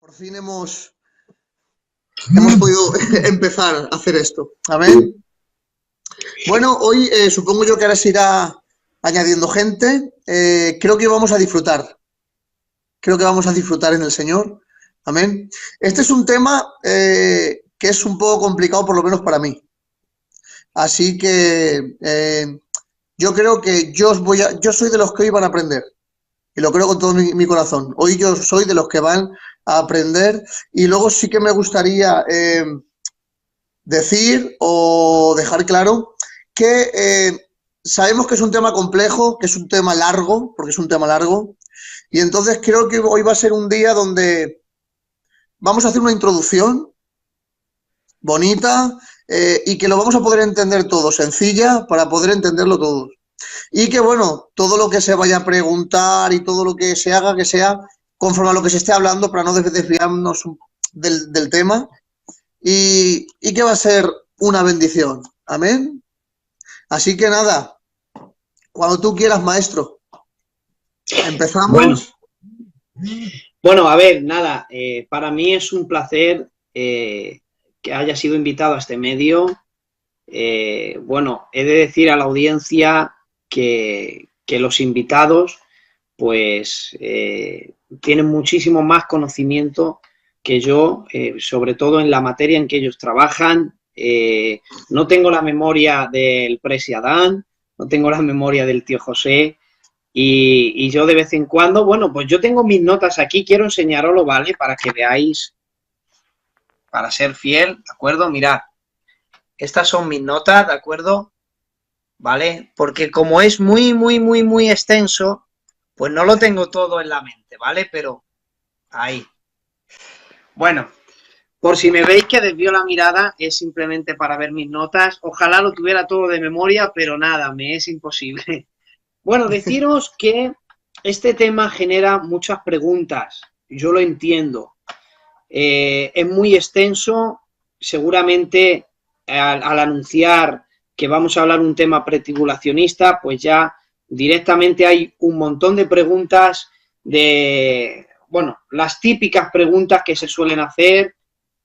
Por fin hemos podido empezar a hacer esto. Amén. Bueno, hoy supongo yo que ahora se irá añadiendo gente. Creo que vamos a disfrutar. Creo que vamos a disfrutar en el Señor. Amén. Este es un tema que es un poco complicado, por lo menos para mí. Así que yo creo que yo soy de los que hoy van a aprender. Y lo creo con todo mi corazón. Hoy yo soy de los que van a aprender. Y luego sí que me gustaría decir o dejar claro que sabemos que es un tema complejo, que es un tema largo, porque es un tema largo. Y entonces creo que hoy va a ser un día donde vamos a hacer una introducción bonita y que lo vamos a poder entender todo, sencilla, para poder entenderlo todos. Y que, bueno, todo lo que se vaya a preguntar y todo lo que se haga, que sea conforme a lo que se esté hablando para no desviarnos del tema. Y que va a ser una bendición. Amén. Así que nada, cuando tú quieras, maestro. Empezamos. Bueno, a ver, nada, para mí es un placer que haya sido invitado a este medio. Bueno, he de decir a la audiencia que los invitados pues tienen muchísimo más conocimiento que yo, sobre todo en la materia en que ellos trabajan. No tengo la memoria del Presi Adán, no tengo la memoria del tío José, y yo de vez en cuando, bueno, pues yo tengo mis notas aquí, quiero enseñaroslo, ¿vale? Para que veáis, para ser fiel, ¿de acuerdo? Mirad, estas son mis notas, ¿de acuerdo? ¿Vale? Porque como es muy extenso, pues no lo tengo todo en la mente, ¿vale? Pero ahí. Bueno, por si me veis que desvío la mirada, es simplemente para ver mis notas. Ojalá lo tuviera todo de memoria, pero nada, me es imposible. Bueno, deciros que este tema genera muchas preguntas. Yo lo entiendo. Es muy extenso. Seguramente al anunciar que vamos a hablar un tema pretribulacionista, pues ya directamente hay un montón de preguntas de, bueno, las típicas preguntas que se suelen hacer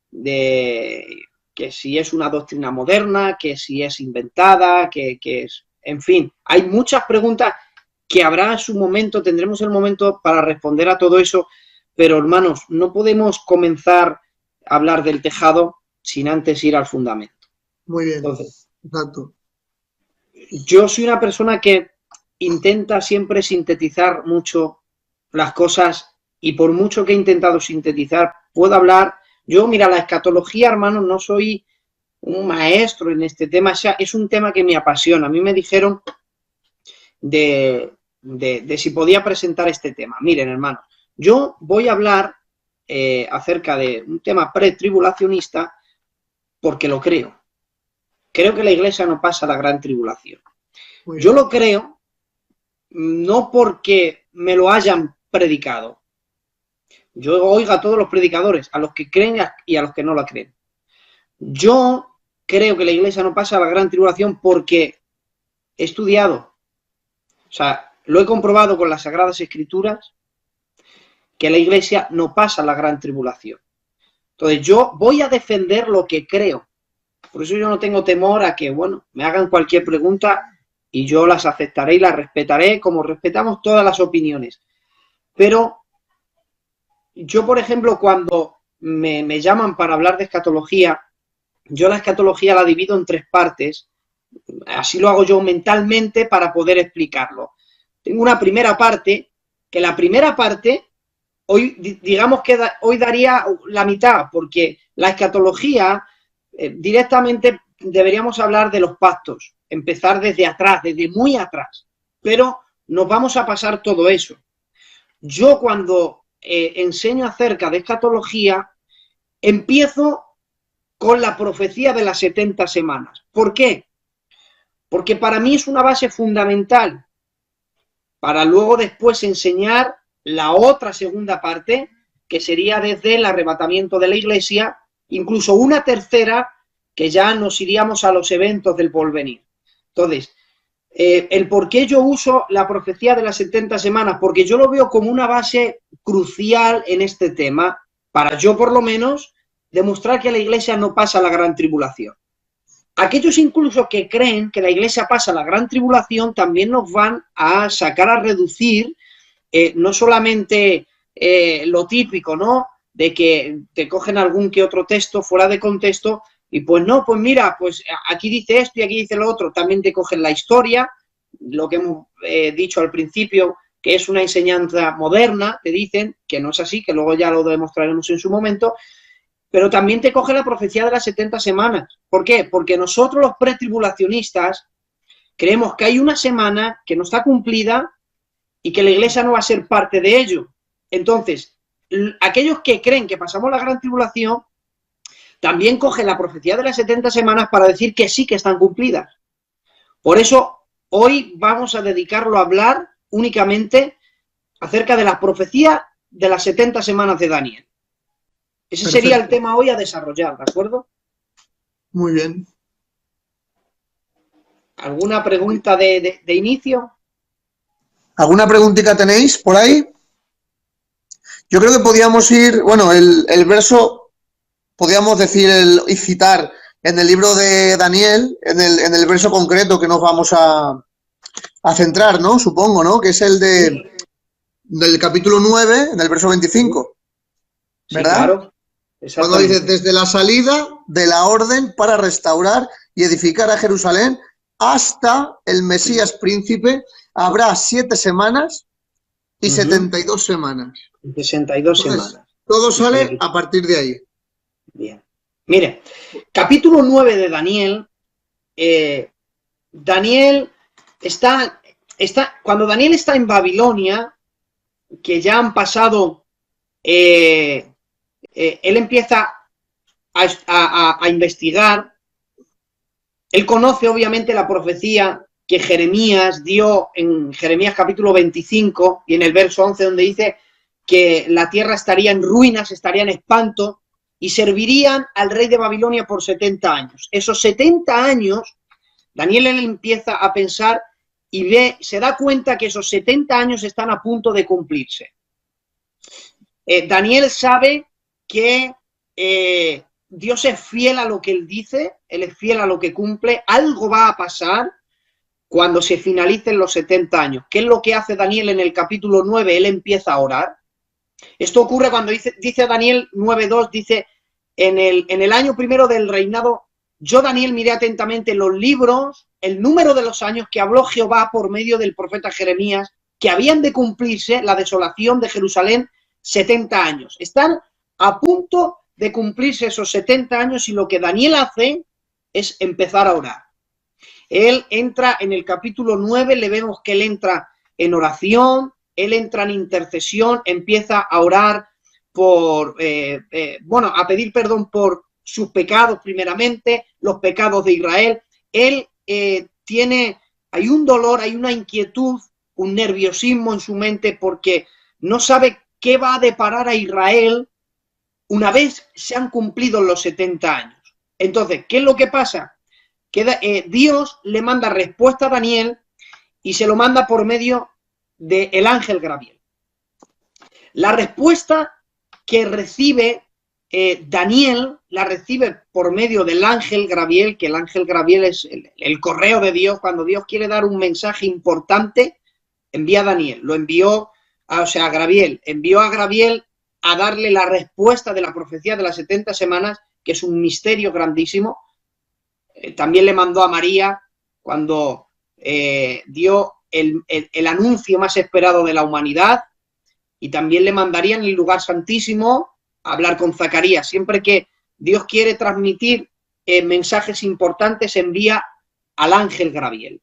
de que si es una doctrina moderna, que si es inventada, que es, en fin, hay muchas preguntas que habrá su momento, tendremos el momento para responder a todo eso, pero hermanos, no podemos comenzar a hablar del tejado sin antes ir al fundamento. Muy bien. Entonces, exacto. Yo soy una persona que intenta siempre sintetizar mucho las cosas, y por mucho que he intentado sintetizar, puedo hablar. Yo, mira, la escatología, hermano, no soy un maestro en este tema, o sea, es un tema que me apasiona. A mí me dijeron de si podía presentar este tema. Miren, hermano, yo voy a hablar acerca de un tema pretribulacionista porque lo creo. Creo que la iglesia no pasa la gran tribulación. Yo lo creo no porque me lo hayan predicado. Yo oigo a todos los predicadores, a los que creen y a los que no la creen. Yo creo que la iglesia no pasa la gran tribulación porque he estudiado, o sea, lo he comprobado con las Sagradas Escrituras, que la iglesia no pasa la gran tribulación. Entonces yo voy a defender lo que creo. Por eso yo no tengo temor a que, bueno, me hagan cualquier pregunta y yo las aceptaré y las respetaré como respetamos todas las opiniones. Pero yo, por ejemplo, cuando me llaman para hablar de escatología, yo la escatología la divido en 3 partes. Así lo hago yo mentalmente para poder explicarlo. Tengo una primera parte, que la primera parte, hoy digamos que hoy daría la mitad, porque la escatología directamente deberíamos hablar de los pactos, empezar desde atrás, desde muy atrás, pero nos vamos a pasar todo eso. Yo cuando enseño acerca de escatología, empiezo con la profecía de las 70 semanas. ¿Por qué? Porque para mí es una base fundamental para luego después enseñar la otra segunda parte, que sería desde el arrebatamiento de la iglesia, incluso una tercera, que ya nos iríamos a los eventos del porvenir. Entonces, el por qué yo uso la profecía de las 70 semanas, porque yo lo veo como una base crucial en este tema, para yo por lo menos demostrar que la Iglesia no pasa la gran tribulación. Aquellos incluso que creen que la Iglesia pasa la gran tribulación también nos van a sacar a reducir no solamente lo típico, ¿no? De que te cogen algún que otro texto fuera de contexto y pues no, pues mira, pues aquí dice esto y aquí dice lo otro. También te cogen la historia, lo que hemos dicho al principio, que es una enseñanza moderna, te dicen que no es así, que luego ya lo demostraremos en su momento. Pero también te coge la profecía de las 70 semanas. ¿Por qué? Porque nosotros los pretribulacionistas creemos que hay una semana que no está cumplida y que la Iglesia no va a ser parte de ello. Entonces, aquellos que creen que pasamos la gran tribulación, también cogen la profecía de las 70 semanas para decir que sí que están cumplidas. Por eso, hoy vamos a dedicarlo a hablar únicamente acerca de la profecía de las 70 semanas de Daniel. Ese Perfecto. sería el tema hoy a desarrollar, ¿de acuerdo? Muy bien. ¿Alguna pregunta de inicio? ¿Alguna preguntita tenéis por ahí? Yo creo que podíamos ir, bueno, el verso, podíamos decir y citar en el libro de Daniel, en el verso concreto que nos vamos a centrar, ¿no? Supongo, ¿no? Que es el del capítulo 9, del verso 25. ¿Verdad? Sí, claro. Cuando dice, desde la salida de la orden para restaurar y edificar a Jerusalén hasta el Mesías príncipe, habrá 7 semanas y 72 semanas. 62 semanas. Todo sale a partir de ahí. Bien. Mire, capítulo 9 de Daniel, Daniel cuando Daniel está en Babilonia, que ya han pasado, él empieza a investigar, él conoce obviamente la profecía que Jeremías dio en Jeremías capítulo 25 y en el verso 11 donde dice que la tierra estaría en ruinas, estaría en espanto y servirían al rey de Babilonia por 70 años. Esos 70 años, Daniel él empieza a pensar y se da cuenta que esos 70 años están a punto de cumplirse. Daniel sabe que Dios es fiel a lo que él dice, él es fiel a lo que cumple, algo va a pasar cuando se finalicen los 70 años. ¿Qué es lo que hace Daniel en el capítulo 9? Él empieza a orar. Esto ocurre cuando dice Daniel 9.2, dice, en el año primero del reinado, yo Daniel miré atentamente los libros, el número de los años que habló Jehová por medio del profeta Jeremías, que habían de cumplirse la desolación de Jerusalén 70 años. Están a punto de cumplirse esos 70 años y lo que Daniel hace es empezar a orar. Él entra en el capítulo 9, le vemos que él entra en oración, él entra en intercesión, empieza a orar a pedir perdón por sus pecados primeramente, los pecados de Israel. Él hay un dolor, hay una inquietud, un nerviosismo en su mente porque no sabe qué va a deparar a Israel una vez se han cumplido los 70 años. Entonces, ¿qué es lo que pasa? Que Dios le manda respuesta a Daniel y se lo manda por medio del ángel Gabriel. La respuesta que recibe Daniel la recibe por medio del ángel Gabriel, que el ángel Gabriel es el correo de Dios. Cuando Dios quiere dar un mensaje importante, envía a Daniel, Gabriel envió a Gabriel a darle la respuesta de la profecía de las 70 semanas, que es un misterio grandísimo. También le mandó a María cuando dio el anuncio más esperado de la humanidad, y también le mandaría en el lugar santísimo a hablar con Zacarías. Siempre que Dios quiere transmitir mensajes importantes, envía al ángel Gabriel.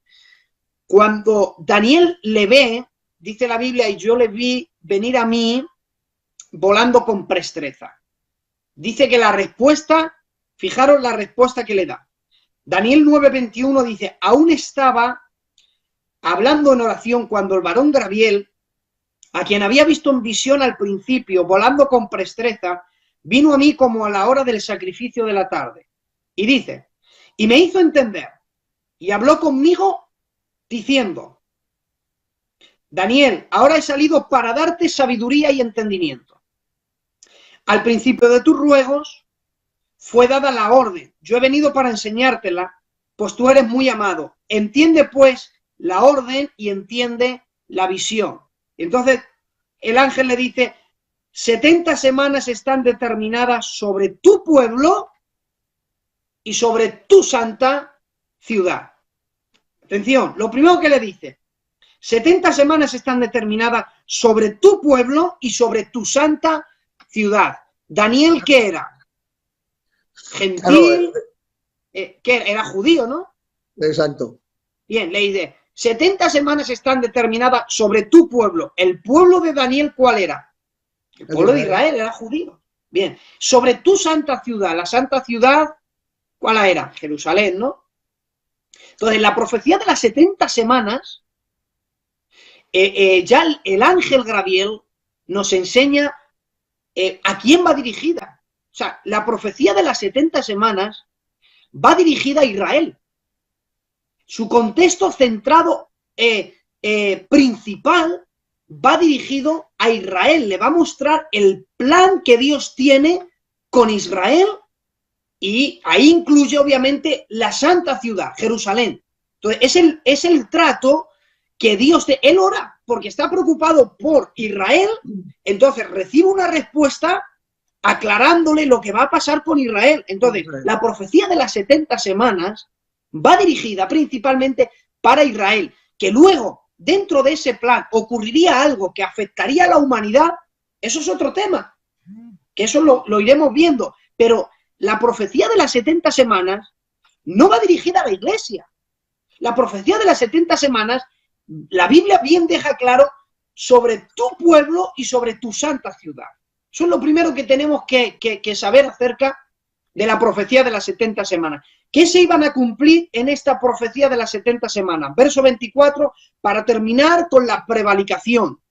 Cuando Daniel le ve, dice la Biblia, y yo le vi venir a mí volando con presteza. Dice que la respuesta, fijaros la respuesta que le da. Daniel 9:21 dice, aún estaba hablando en oración cuando el varón Gabriel, a quien había visto en visión al principio, volando con presteza, vino a mí como a la hora del sacrificio de la tarde. Y dice, y me hizo entender, y habló conmigo diciendo, Daniel, ahora he salido para darte sabiduría y entendimiento. al principio de tus ruegos fue dada la orden. Yo he venido para enseñártela, pues tú eres muy amado. Entiende pues la orden y entiende la visión. Entonces el ángel le dice, 70 semanas están determinadas sobre tu pueblo y sobre tu santa ciudad. Atención, lo primero que le dice, 70 semanas están determinadas sobre tu pueblo y sobre tu santa ciudad. Daniel, ¿qué era? Gentil, ¿qué era? Judío, ¿no? Exacto. Bien, le dice, 70 semanas están determinadas sobre tu pueblo. ¿El pueblo de Daniel cuál era? El pueblo de Israel, era judío. Bien, sobre tu santa ciudad, la santa ciudad, ¿cuál era? Jerusalén, ¿no? Entonces, la profecía de las 70 semanas, ya el ángel Gabriel nos enseña a quién va dirigida. O sea, la profecía de las 70 semanas va dirigida a Israel. Su contexto centrado principal va dirigido a Israel. Le va a mostrar el plan que Dios tiene con Israel y ahí incluye obviamente la santa ciudad, Jerusalén. Entonces es el trato que Dios te... Él ora porque está preocupado por Israel, entonces recibe una respuesta aclarándole lo que va a pasar con Israel. Entonces, la profecía de las 70 semanas va dirigida principalmente para Israel, que luego, dentro de ese plan, ocurriría algo que afectaría a la humanidad. Eso es otro tema, que eso lo iremos viendo, pero la profecía de las 70 semanas no va dirigida a la iglesia. La profecía de las 70 semanas, la Biblia bien deja claro sobre tu pueblo y sobre tu santa ciudad. Eso es lo primero que tenemos que saber acerca de la profecía de las 70 semanas. ¿Qué se iban a cumplir en esta profecía de las 70 semanas? Verso 24, para terminar con la prevaricación,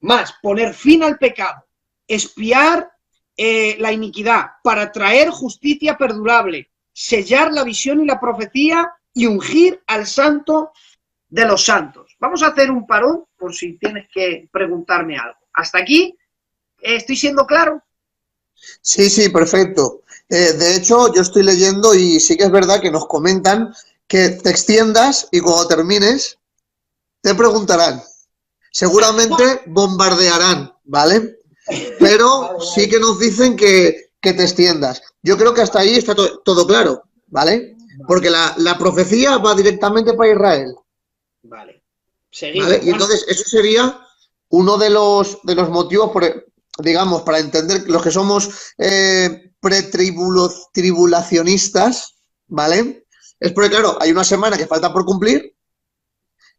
más poner fin al pecado, expiar la iniquidad, para traer justicia perdurable, sellar la visión y la profecía y ungir al santo de los santos. Vamos a hacer un parón por si tienes que preguntarme algo. Hasta aquí, ¿estoy siendo claro? Sí, sí, perfecto. De hecho, yo estoy leyendo y sí que es verdad que nos comentan que te extiendas y cuando termines te preguntarán. Seguramente bombardearán, ¿vale? Pero sí que nos dicen que te extiendas. Yo creo que hasta ahí está todo claro, ¿vale? Porque la profecía va directamente para Israel. Vale. Seguimos. ¿Vale? Y entonces eso sería uno de los motivos, digamos, para entender los que somos pretribulacionistas, ¿vale? Es porque, claro, hay una semana que falta por cumplir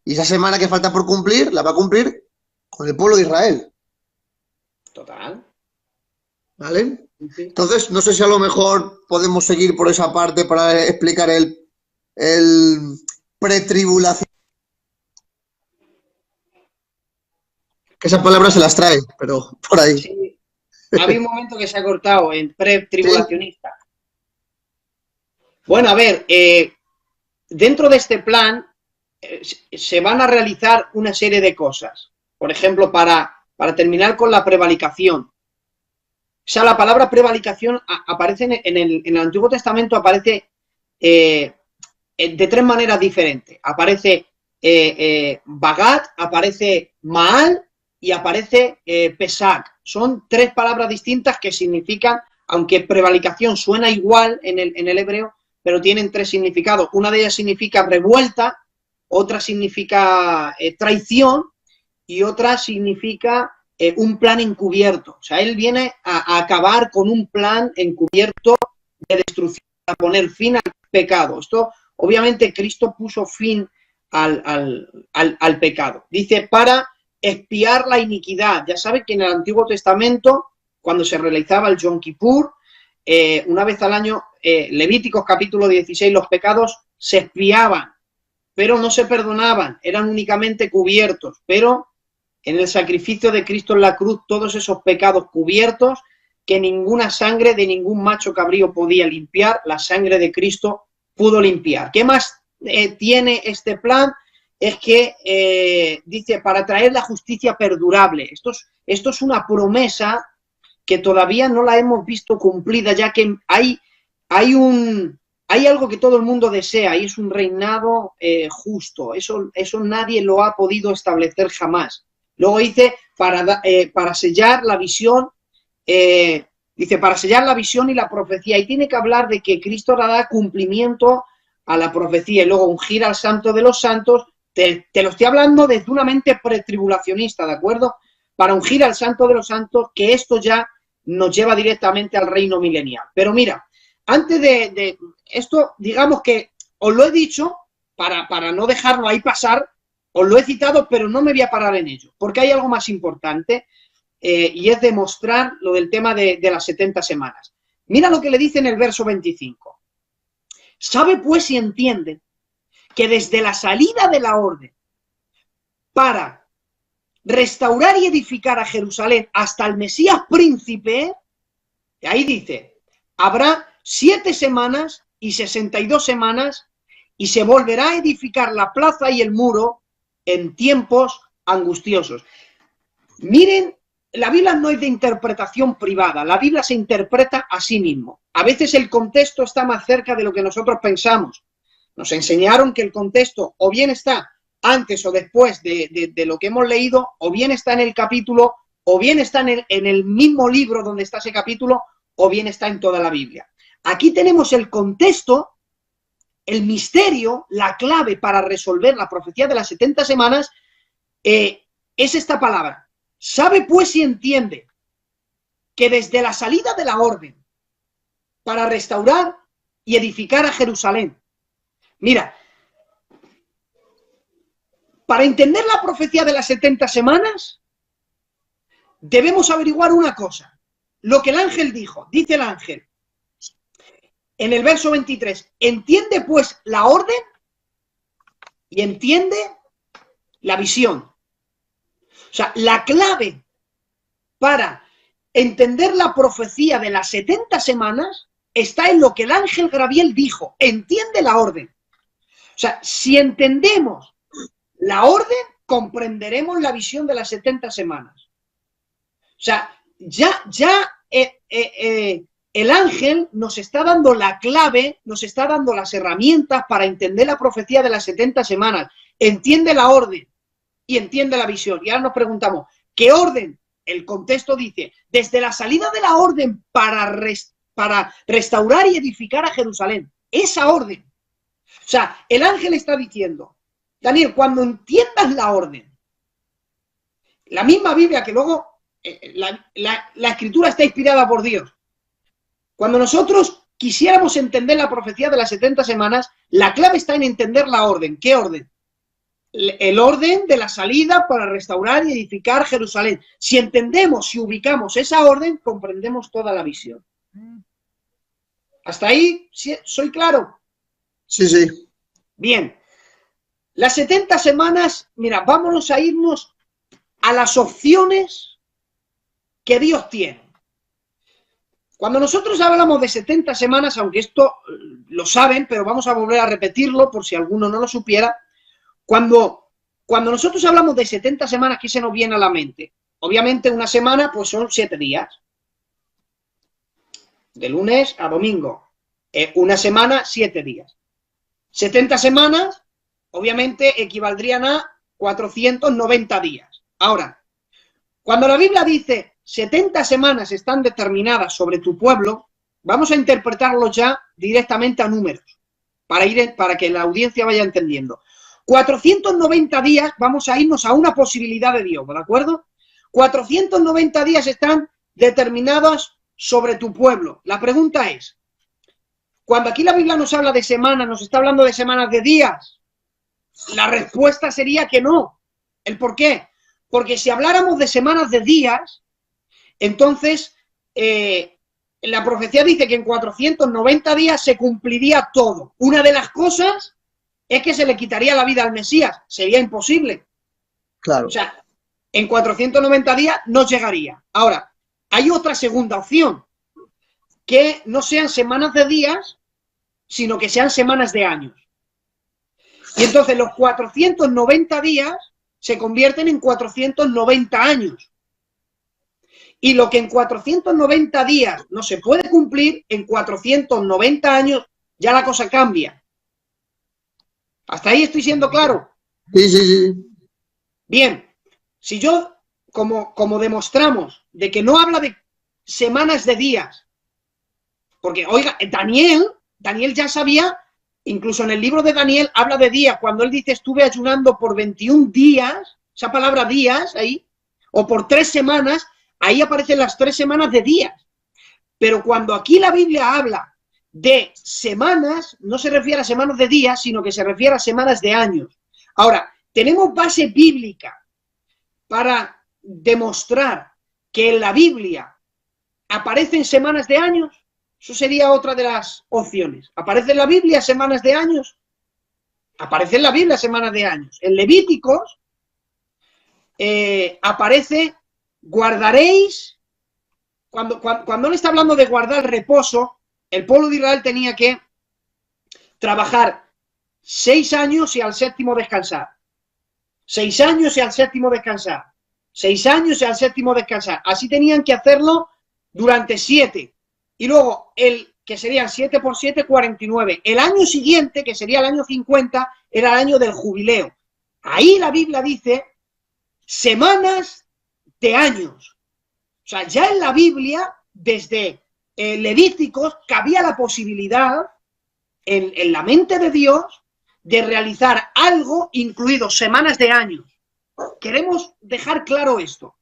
y esa semana que falta por cumplir la va a cumplir con el pueblo de Israel. Total. ¿Vale? Sí. Entonces, no sé si a lo mejor podemos seguir por esa parte para explicar el pretribulación. Que esa palabra se las trae, pero por ahí. Sí. Había un momento que se ha cortado en pretribulacionista. Sí. Bueno, a ver, dentro de este plan se van a realizar una serie de cosas. Por ejemplo, para terminar con la prevaricación. O sea, la palabra prevaricación aparece en el Antiguo Testamento, aparece de tres maneras diferentes. Aparece Bagat, aparece Maal y aparece Pesach. Son tres palabras distintas que significan, aunque prevaricación suena igual en el hebreo, pero tienen tres significados. Una de ellas significa revuelta, otra significa traición y otra significa un plan encubierto. O sea, él viene a acabar con un plan encubierto de destrucción, a poner fin al pecado. Esto, obviamente, Cristo puso fin al pecado. Dice, para expiar la iniquidad. Ya saben que en el Antiguo Testamento, cuando se realizaba el Yom Kippur, una vez al año, Levíticos capítulo 16, los pecados se expiaban, pero no se perdonaban, eran únicamente cubiertos. Pero en el sacrificio de Cristo en la cruz, todos esos pecados cubiertos, que ninguna sangre de ningún macho cabrío podía limpiar, la sangre de Cristo pudo limpiar. ¿Qué más tiene este plan? Es que dice, para traer la justicia perdurable. Esto es una promesa que todavía no la hemos visto cumplida, ya que hay algo que todo el mundo desea y es un reinado justo. Eso nadie lo ha podido establecer jamás. Luego dice, para sellar la visión, dice, para sellar la visión y la profecía. Y tiene que hablar de que Cristo dará cumplimiento a la profecía y luego ungir al santo de los santos. Te lo estoy hablando desde una mente pretribulacionista, ¿de acuerdo? Para ungir al santo de los santos, que esto ya nos lleva directamente al reino milenial. Pero mira, antes de esto, digamos que os lo he dicho para no dejarlo ahí pasar, os lo he citado, pero no me voy a parar en ello, porque hay algo más importante y es demostrar lo del tema de las 70 semanas. Mira lo que le dice en el verso 25. Sabe pues y entiende que desde la salida de la orden para restaurar y edificar a Jerusalén hasta el Mesías príncipe, ahí dice, habrá 7 semanas y 62 semanas y se volverá a edificar la plaza y el muro en tiempos angustiosos. Miren, la Biblia no es de interpretación privada, la Biblia se interpreta a sí mismo. A veces el contexto está más cerca de lo que nosotros pensamos. Nos enseñaron que el contexto o bien está antes o después de lo que hemos leído, o bien está en el capítulo, o bien está en el mismo libro donde está ese capítulo, o bien está en toda la Biblia. Aquí tenemos el contexto, el misterio, la clave para resolver la profecía de las 70 semanas, es esta palabra. Sabe pues y entiende que desde la salida de la orden para restaurar y edificar a Jerusalén. Mira, para entender la profecía de las 70 semanas, debemos averiguar una cosa. Lo que el ángel dijo, dice el ángel, en el verso 23, entiende pues la orden y entiende la visión. O sea, la clave para entender la profecía de las 70 semanas está en lo que el ángel Gabriel dijo, entiende la orden. O sea, si entendemos la orden, comprenderemos la visión de las 70 semanas. O sea, el ángel nos está dando la clave, nos está dando las herramientas para entender la profecía de las 70 semanas. Entiende la orden y entiende la visión. Y ahora nos preguntamos, ¿qué orden? El contexto dice, desde la salida de la orden para restaurar y edificar a Jerusalén. Esa orden. O sea, el ángel está diciendo, Daniel, cuando entiendas la orden, la misma Biblia que luego, la escritura está inspirada por Dios. Cuando nosotros quisiéramos entender la profecía de las 70 semanas, la clave está en entender la orden. ¿Qué orden? El orden de la salida para restaurar y edificar Jerusalén. Si entendemos, si ubicamos esa orden, comprendemos toda la visión. ¿Hasta ahí soy claro? Sí, sí. Bien. Las 70 semanas, mira, vámonos a irnos a las opciones que Dios tiene. Cuando nosotros hablamos de 70 semanas, aunque esto lo saben, pero vamos a volver a repetirlo por si alguno no lo supiera, cuando nosotros hablamos de 70 semanas, ¿qué se nos viene a la mente? Obviamente una semana pues son 7 días. De lunes a domingo. Una semana, 7 días. 70 semanas, obviamente equivaldrían a 490 días. Ahora, cuando la Biblia dice 70 semanas están determinadas sobre tu pueblo, vamos a interpretarlo ya directamente a números, para que la audiencia vaya entendiendo. 490 días, vamos a irnos a una posibilidad de Dios, ¿de acuerdo? 490 días están determinados sobre tu pueblo. La pregunta es, cuando aquí la Biblia nos habla de semanas, ¿nos está hablando de semanas de días? La respuesta sería que no. ¿El por qué? Porque si habláramos de semanas de días, entonces la profecía dice que en 490 días se cumpliría todo. Una de las cosas es que se le quitaría la vida al Mesías. Sería imposible. Claro. O sea, en 490 días no llegaría. Ahora, hay otra segunda opción, que no sean semanas de días, sino que sean semanas de años. Y entonces los 490 días se convierten en 490 años. Y lo que en 490 días no se puede cumplir, en 490 años ya la cosa cambia. ¿Hasta ahí estoy siendo claro? Sí, sí, sí. Bien, si yo, como demostramos, de que no habla de semanas de días, porque, oiga, Daniel ya sabía, incluso en el libro de Daniel habla de días, cuando él dice estuve ayunando por 21 días, esa palabra días ahí, o por 3 semanas, ahí aparecen las 3 semanas de días. Pero cuando aquí la Biblia habla de semanas, no se refiere a semanas de días, sino que se refiere a semanas de años. Ahora, tenemos base bíblica para demostrar que en la Biblia aparecen semanas de años. Eso sería otra de las opciones. ¿Aparece en la Biblia semanas de años? Aparece en la Biblia semanas de años. En Levíticos aparece guardaréis. Cuando él está hablando de guardar reposo, el pueblo de Israel tenía que trabajar 6 años y al séptimo descansar. 6 años y al séptimo descansar. 6 años y al séptimo descansar. Así tenían que hacerlo durante 7. Y luego, que serían 7 por 7, 49. El año siguiente, que sería el año 50, era el año del jubileo. Ahí la Biblia dice semanas de años. O sea, ya en la Biblia, desde Levíticos, cabía la posibilidad, en la mente de Dios, de realizar algo, incluido semanas de años. Queremos dejar claro esto.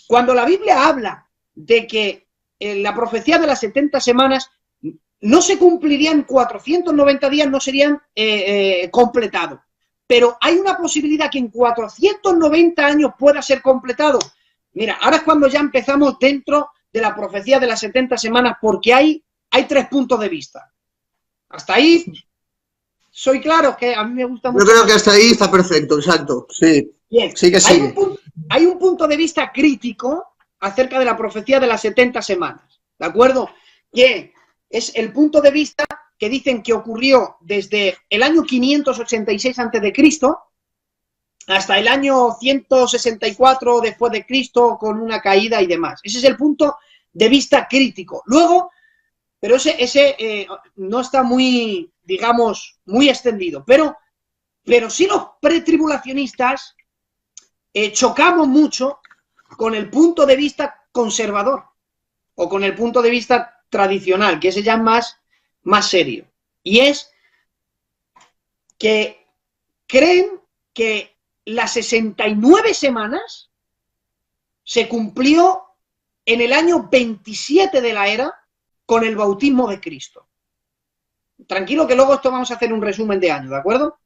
Cuando la Biblia habla de que la profecía de las 70 semanas no se cumpliría en 490 días, no serían completados. Pero hay una posibilidad que en 490 años pueda ser completado. Mira, ahora es cuando ya empezamos dentro de la profecía de las 70 semanas, porque hay 3 puntos de vista. Hasta ahí, soy claro, que a mí me gusta mucho. Yo creo que hasta ahí está perfecto, exacto. Sí. Bien. Sí que sí. Hay un punto de vista crítico acerca de la profecía de las 70 semanas, ¿de acuerdo? Que es el punto de vista que dicen que ocurrió desde el año 586 a.C. hasta el año 164 después de Cristo, con una caída y demás. Ese es el punto de vista crítico. Luego, pero ese no está muy, digamos, muy extendido. Pero sí los pretribulacionistas chocamos mucho con el punto de vista conservador o con el punto de vista tradicional, que ese ya es más serio. Y es que creen que las 69 semanas se cumplió en el año 27 de la era con el bautismo de Cristo. Tranquilo que luego esto vamos a hacer un resumen de años, ¿de acuerdo?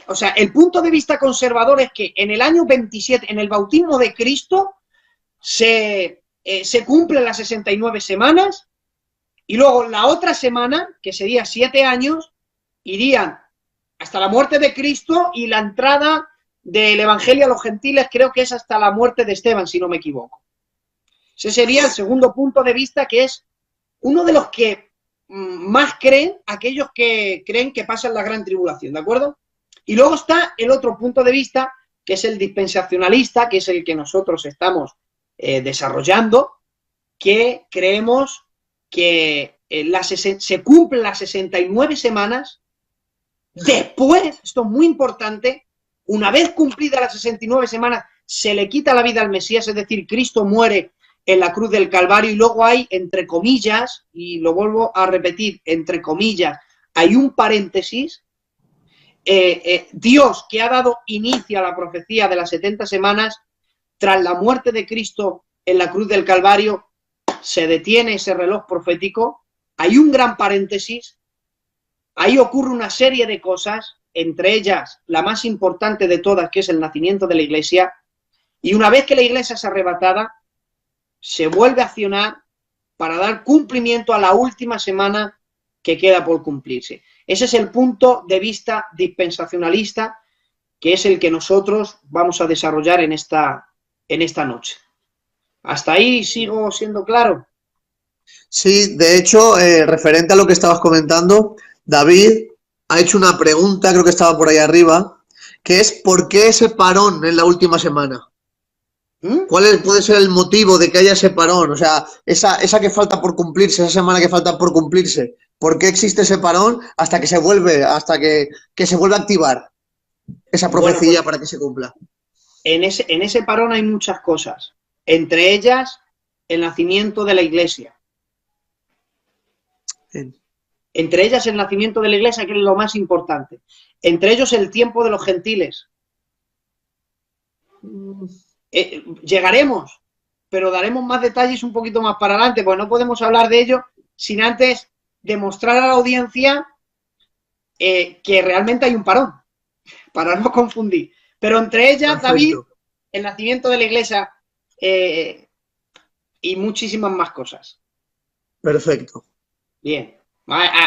O sea, el punto de vista conservador es que en el año 27, en el bautismo de Cristo, se cumplen las 69 semanas y luego la otra semana, que sería 7 años, irían hasta la muerte de Cristo y la entrada del Evangelio a los gentiles, creo que es hasta la muerte de Esteban, si no me equivoco. Ese sería el segundo punto de vista, que es uno de los que más creen aquellos que creen que pasan la gran tribulación, ¿de acuerdo? Y luego está el otro punto de vista, que es el dispensacionalista, que es el que nosotros estamos desarrollando, que creemos que se cumplen las 69 semanas después, esto es muy importante, una vez cumplidas las 69 semanas, se le quita la vida al Mesías, es decir, Cristo muere en la cruz del Calvario, y luego hay, entre comillas, y lo vuelvo a repetir, entre comillas, hay un paréntesis, Dios, que ha dado inicio a la profecía de las 70 semanas, tras la muerte de Cristo en la cruz del Calvario, se detiene ese reloj profético, hay un gran paréntesis, ahí ocurre una serie de cosas, entre ellas la más importante de todas, que es el nacimiento de la Iglesia, y una vez que la Iglesia es arrebatada, se vuelve a accionar para dar cumplimiento a la última semana que queda por cumplirse. Ese es el punto de vista dispensacionalista, que es el que nosotros vamos a desarrollar en esta noche. ¿Hasta ahí sigo siendo claro? Sí, de hecho, referente a lo que estabas comentando, David ha hecho una pregunta, creo que estaba por ahí arriba, que es ¿por qué ese parón en la última semana? Puede ser el motivo de que haya ese parón? O sea, esa que falta por cumplirse, esa semana que falta por cumplirse. ¿Por qué existe ese parón hasta que se vuelve, que se vuelve a activar esa Bueno, profecía pues para que se cumpla? en ese parón hay muchas cosas. Entre ellas, el nacimiento de la Iglesia. Bien. Entre ellas, el nacimiento de la Iglesia, que es lo más importante. Entre ellos, el tiempo de los gentiles. Llegaremos, pero daremos más detalles un poquito más para adelante, porque no podemos hablar de ello sin antes demostrar a la audiencia que realmente hay un parón, para no confundir. Pero entre ellas, Perfecto. David, el nacimiento de la Iglesia y muchísimas más cosas. Perfecto. Bien.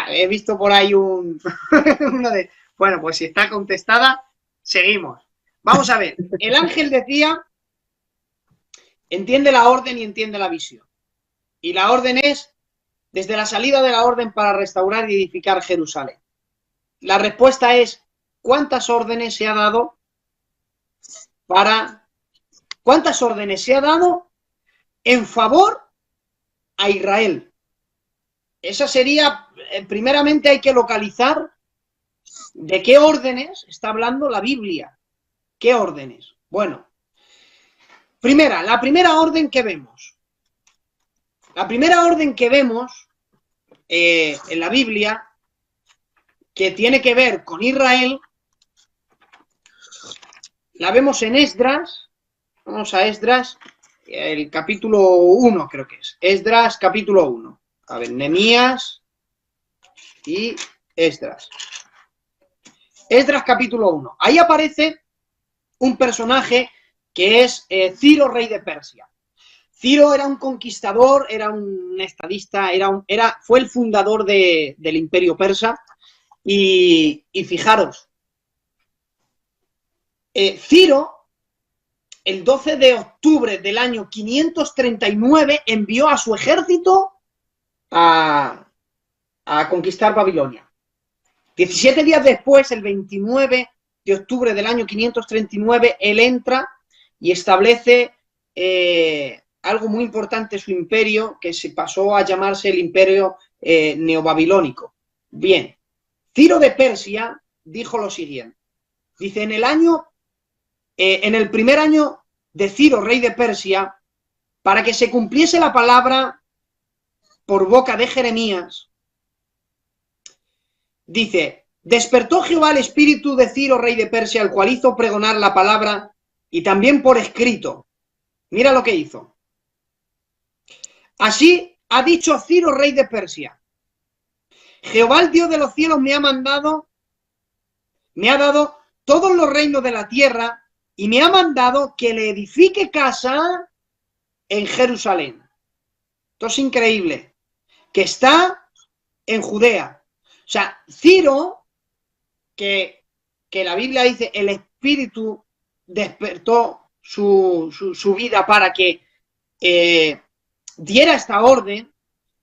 He visto por ahí uno de... Bueno, pues si está contestada, seguimos. Vamos a ver. El ángel decía, entiende la orden y entiende la visión. Y la orden es, desde la salida de la orden para restaurar y edificar Jerusalén. La respuesta es, ¿cuántas órdenes se ha dado ¿cuántas órdenes se ha dado en favor a Israel? Esa sería, primeramente hay que localizar de qué órdenes está hablando la Biblia. ¿Qué órdenes? Bueno, la primera orden que vemos. La primera orden que vemos en la Biblia, que tiene que ver con Israel, la vemos en Esdras. Vamos a Esdras, el capítulo 1 creo que es. Esdras capítulo 1. A ver, Nehemías y Esdras. Esdras capítulo 1. Ahí aparece un personaje que es Ciro, rey de Persia. Ciro era un conquistador, era un estadista, fue el fundador del imperio persa. Y fijaros, Ciro, el 12 de octubre del año 539, envió a su ejército a conquistar Babilonia. 17 días después, el 29 de octubre del año 539, él entra y establece algo muy importante, su imperio, que se pasó a llamarse el imperio neobabilónico. Bien, Ciro de Persia dijo lo siguiente. Dice, en el primer año de Ciro, rey de Persia, para que se cumpliese la palabra por boca de Jeremías, dice, despertó Jehová el espíritu de Ciro, rey de Persia, el cual hizo pregonar la palabra y también por escrito. Mira lo que hizo. Así ha dicho Ciro, rey de Persia. Jehová, el Dios de los cielos, me ha dado todos los reinos de la tierra y me ha mandado que le edifique casa en Jerusalén. Esto es increíble. Que está en Judea. O sea, Ciro, que la Biblia dice, el Espíritu despertó su vida para que diera esta orden.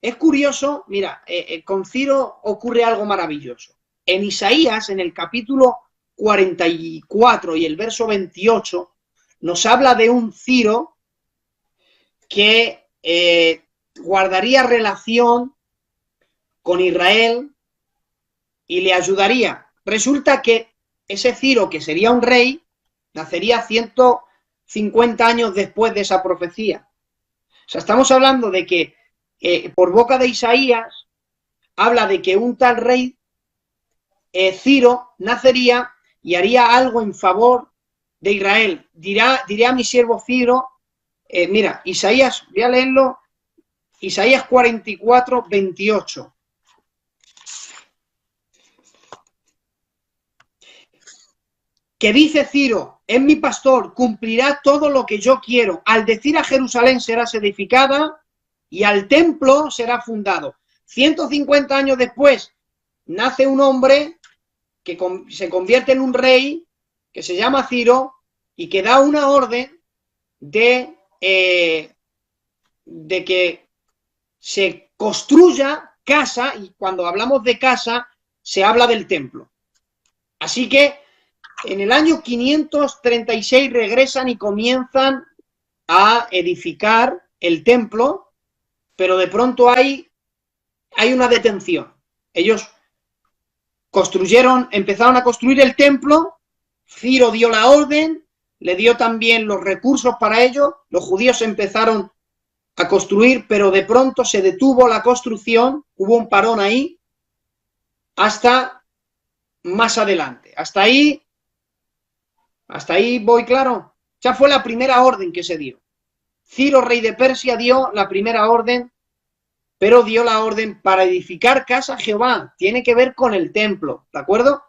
Es curioso, mira, con Ciro ocurre algo maravilloso. En Isaías, en el capítulo 44 y el verso 28, nos habla de un Ciro que guardaría relación con Israel y le ayudaría. Resulta que ese Ciro, que sería un rey, nacería 150 años después de esa profecía. O sea, estamos hablando de que por boca de Isaías habla de que un tal rey Ciro nacería y haría algo en favor de Israel. Diré a mi siervo Ciro, mira, Isaías, voy a leerlo, Isaías 44, 28. Que dice Ciro, es mi pastor, cumplirá todo lo que yo quiero. Al decir a Jerusalén serás edificada y al templo será fundado. 150 años después nace un hombre que se convierte en un rey, que se llama Ciro, y que da una orden de que se construya casa, y cuando hablamos de casa, se habla del templo. Así que en el año 536 regresan y comienzan a edificar el templo, pero de pronto hay una detención. Ellos empezaron a construir el templo, Ciro dio la orden, le dio también los recursos para ello, los judíos empezaron a construir, pero de pronto se detuvo la construcción, hubo un parón ahí, hasta más adelante. Hasta ahí voy claro. Ya fue la primera orden que se dio. Ciro, rey de Persia, dio la primera orden, pero dio la orden para edificar casa a Jehová. Tiene que ver con el templo, ¿de acuerdo?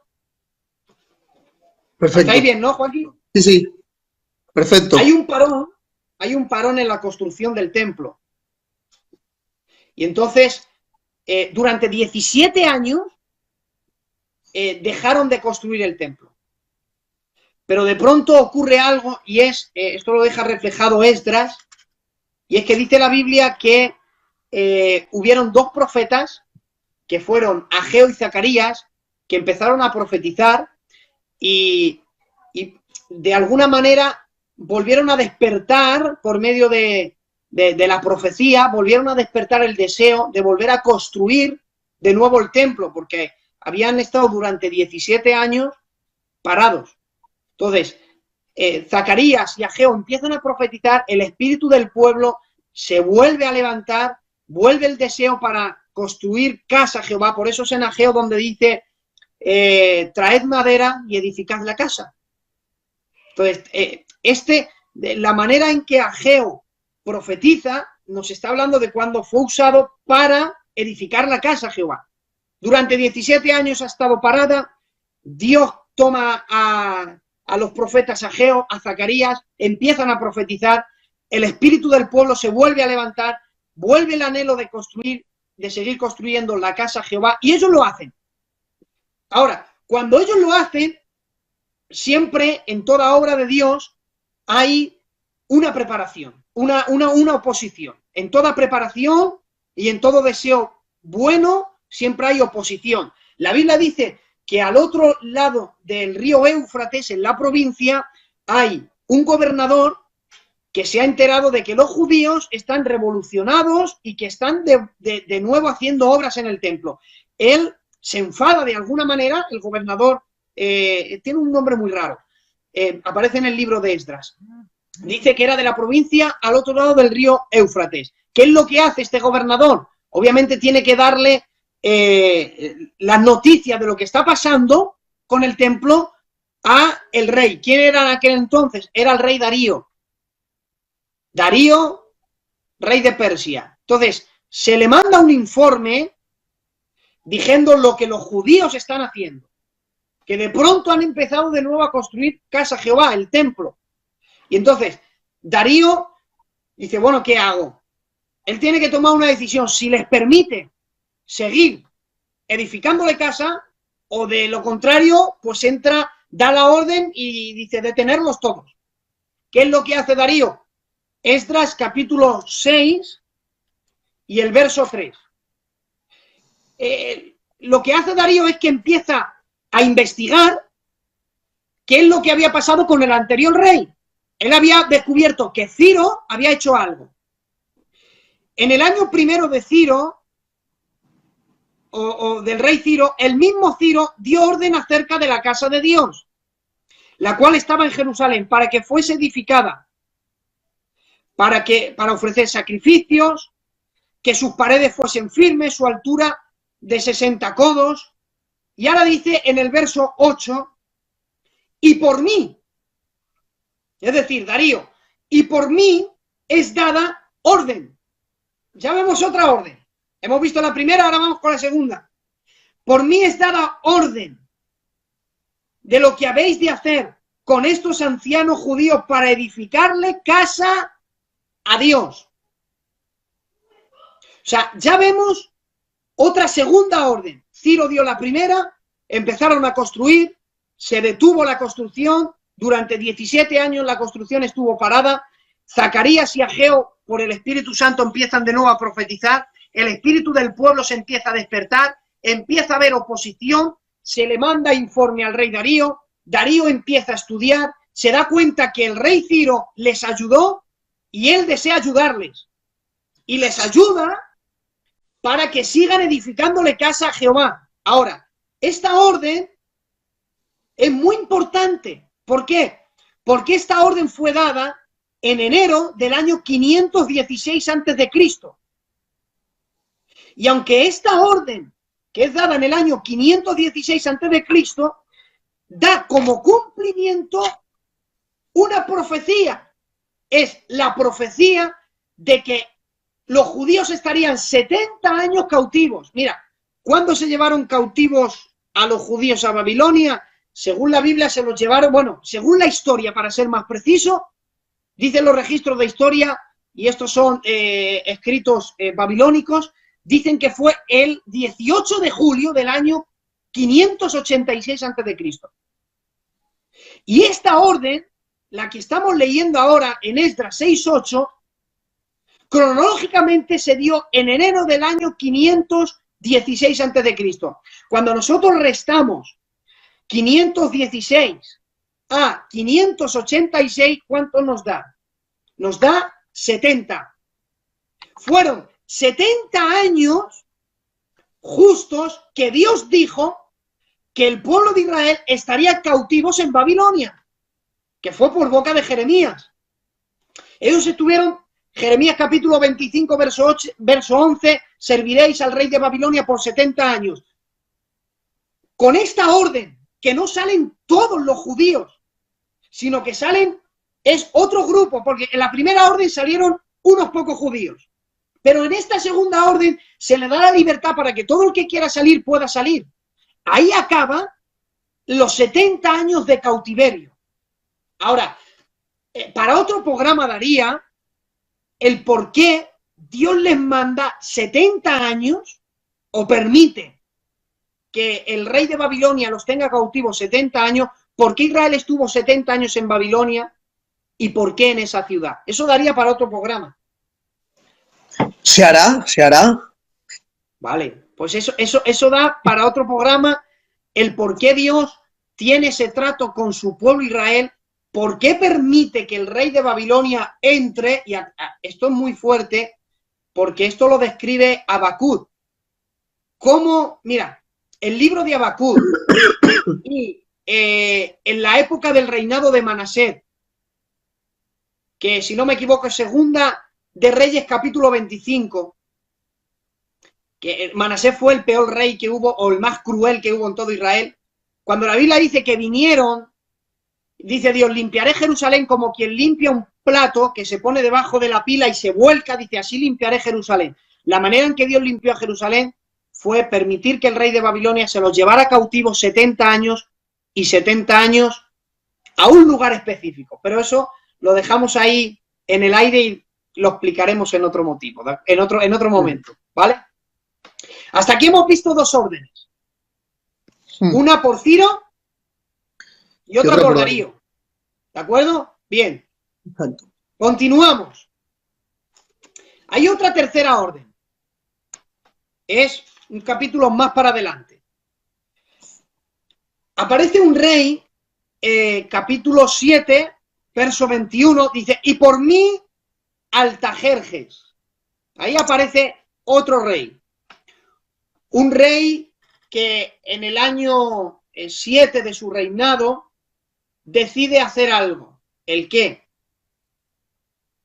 Perfecto. ¿Está ahí bien, no, Joaquín? Sí, sí. Perfecto. Hay un parón en la construcción del templo. Y entonces, durante 17 años, dejaron de construir el templo. Pero de pronto ocurre algo, y esto lo deja reflejado Esdras, y es que dice la Biblia que hubieron dos profetas, que fueron Ageo y Zacarías, que empezaron a profetizar y de alguna manera volvieron a despertar por medio de la profecía, volvieron a despertar el deseo de volver a construir de nuevo el templo, porque habían estado durante 17 años parados. Entonces, Zacarías y Ageo empiezan a profetizar, el espíritu del pueblo se vuelve a levantar, vuelve el deseo para construir casa a Jehová. Por eso es en Ageo donde dice, traed madera y edificad la casa. Entonces, la manera en que Ageo profetiza nos está hablando de cuando fue usado para edificar la casa a Jehová. Durante 17 años ha estado parada, Dios toma a los profetas Ageo, a Zacarías, empiezan a profetizar, el espíritu del pueblo se vuelve a levantar, vuelve el anhelo de construir, de seguir construyendo la casa a Jehová, y ellos lo hacen. Ahora, cuando ellos lo hacen, siempre en toda obra de Dios hay una preparación, una oposición. En toda preparación y en todo deseo bueno siempre hay oposición. La Biblia dice que al otro lado del río Éufrates, en la provincia, hay un gobernador que se ha enterado de que los judíos están revolucionados y que están de nuevo haciendo obras en el templo. Él se enfada de alguna manera, el gobernador tiene un nombre muy raro, aparece en el libro de Esdras. Dice que era de la provincia al otro lado del río Éufrates. ¿Qué es lo que hace este gobernador? Obviamente tiene que darle las noticias de lo que está pasando con el templo a el rey. ¿Quién era en aquel entonces? Era el rey Darío. Darío, rey de Persia. Entonces, se le manda un informe diciendo lo que los judíos están haciendo. Que de pronto han empezado de nuevo a construir casa a Jehová, el templo. Y entonces, Darío dice, bueno, ¿qué hago? Él tiene que tomar una decisión, si les permite seguir edificándole casa, o de lo contrario, pues da la orden y dice, detenerlos todos. ¿Qué es lo que hace Darío? Esdras capítulo 6 y el verso 3. Lo que hace Darío es que empieza a investigar qué es lo que había pasado con el anterior rey. Él había descubierto que Ciro había hecho algo. En el año primero de Ciro, o del rey Ciro, el mismo Ciro dio orden acerca de la casa de Dios, la cual estaba en Jerusalén, para que fuese edificada, para ofrecer sacrificios, que sus paredes fuesen firmes, su altura de 60 codos. Y ahora dice en el verso 8, y por mí, es decir, Darío, y por mí es dada orden. Ya vemos otra orden. Hemos visto la primera, ahora vamos con la segunda. Por mí es dada orden de lo que habéis de hacer con estos ancianos judíos para edificarle casa a Dios. O sea, ya vemos otra segunda orden. Ciro dio la primera, empezaron a construir, se detuvo la construcción, durante 17 años la construcción estuvo parada. Zacarías y Ageo, por el Espíritu Santo, empiezan de nuevo a profetizar, el espíritu del pueblo se empieza a despertar, empieza a haber oposición, se le manda informe al rey Darío, Darío empieza a estudiar, se da cuenta que el rey Ciro les ayudó y él desea ayudarles. Y les ayuda para que sigan edificándole casa a Jehová. Ahora, esta orden es muy importante. ¿Por qué? Porque esta orden fue dada en enero del año 516 a.C. Y aunque esta orden, que es dada en el año 516 a.C., da como cumplimiento una profecía. Es la profecía de que los judíos estarían 70 años cautivos. Mira, ¿cuándo se llevaron cautivos a los judíos a Babilonia? Según la Biblia se los llevaron, bueno, según la historia, para ser más preciso, dicen los registros de historia, y estos son escritos babilónicos, dicen que fue el 18 de julio del año 586 a.C. Y esta orden, la que estamos leyendo ahora en Esdras 6:8, cronológicamente se dio en enero del año 516 a.C. Cuando nosotros restamos 516 a 586, ¿cuánto nos da? Nos da 70. Fueron 70 años justos que Dios dijo que el pueblo de Israel estaría cautivos en Babilonia, que fue por boca de Jeremías. Ellos estuvieron, Jeremías capítulo 25, verso 11, serviréis al rey de Babilonia por 70 años. Con esta orden, que no salen todos los judíos, sino que salen, es otro grupo, porque en la primera orden salieron unos pocos judíos. Pero en esta segunda orden se le da la libertad para que todo el que quiera salir pueda salir. Ahí acaba los 70 años de cautiverio. Ahora, para otro programa daría el por qué Dios les manda 70 años o permite que el rey de Babilonia los tenga cautivos 70 años, por qué Israel estuvo 70 años en Babilonia y por qué en esa ciudad. Eso daría para otro programa. ¿Se hará? ¿Se hará? Vale, pues eso da para otro programa el por qué Dios tiene ese trato con su pueblo Israel, por qué permite que el rey de Babilonia entre, y esto es muy fuerte, porque esto lo describe Habacuc. Cómo, mira, el libro de Habacuc y en la época del reinado de Manasés, que si no me equivoco es segunda de Reyes capítulo 25, que Manasés fue el peor rey que hubo, o el más cruel que hubo en todo Israel. Cuando la Biblia dice que vinieron, dice Dios, limpiaré Jerusalén como quien limpia un plato que se pone debajo de la pila y se vuelca, dice, así limpiaré Jerusalén. La manera en que Dios limpió a Jerusalén fue permitir que el rey de Babilonia se los llevara cautivos 70 años y 70 años a un lugar específico. Pero eso lo dejamos ahí en el aire y lo explicaremos en otro motivo, en otro momento, ¿vale? Hasta aquí hemos visto dos órdenes. Una por Ciro y otra por Darío. ¿De acuerdo? Bien. Exacto. Continuamos. Hay otra tercera orden. Es un capítulo más para adelante. Aparece un rey, capítulo 7, verso 21, dice, y por mí Altajerjes. Ahí aparece otro rey. Un rey que en el año 7 de su reinado decide hacer algo. ¿El qué?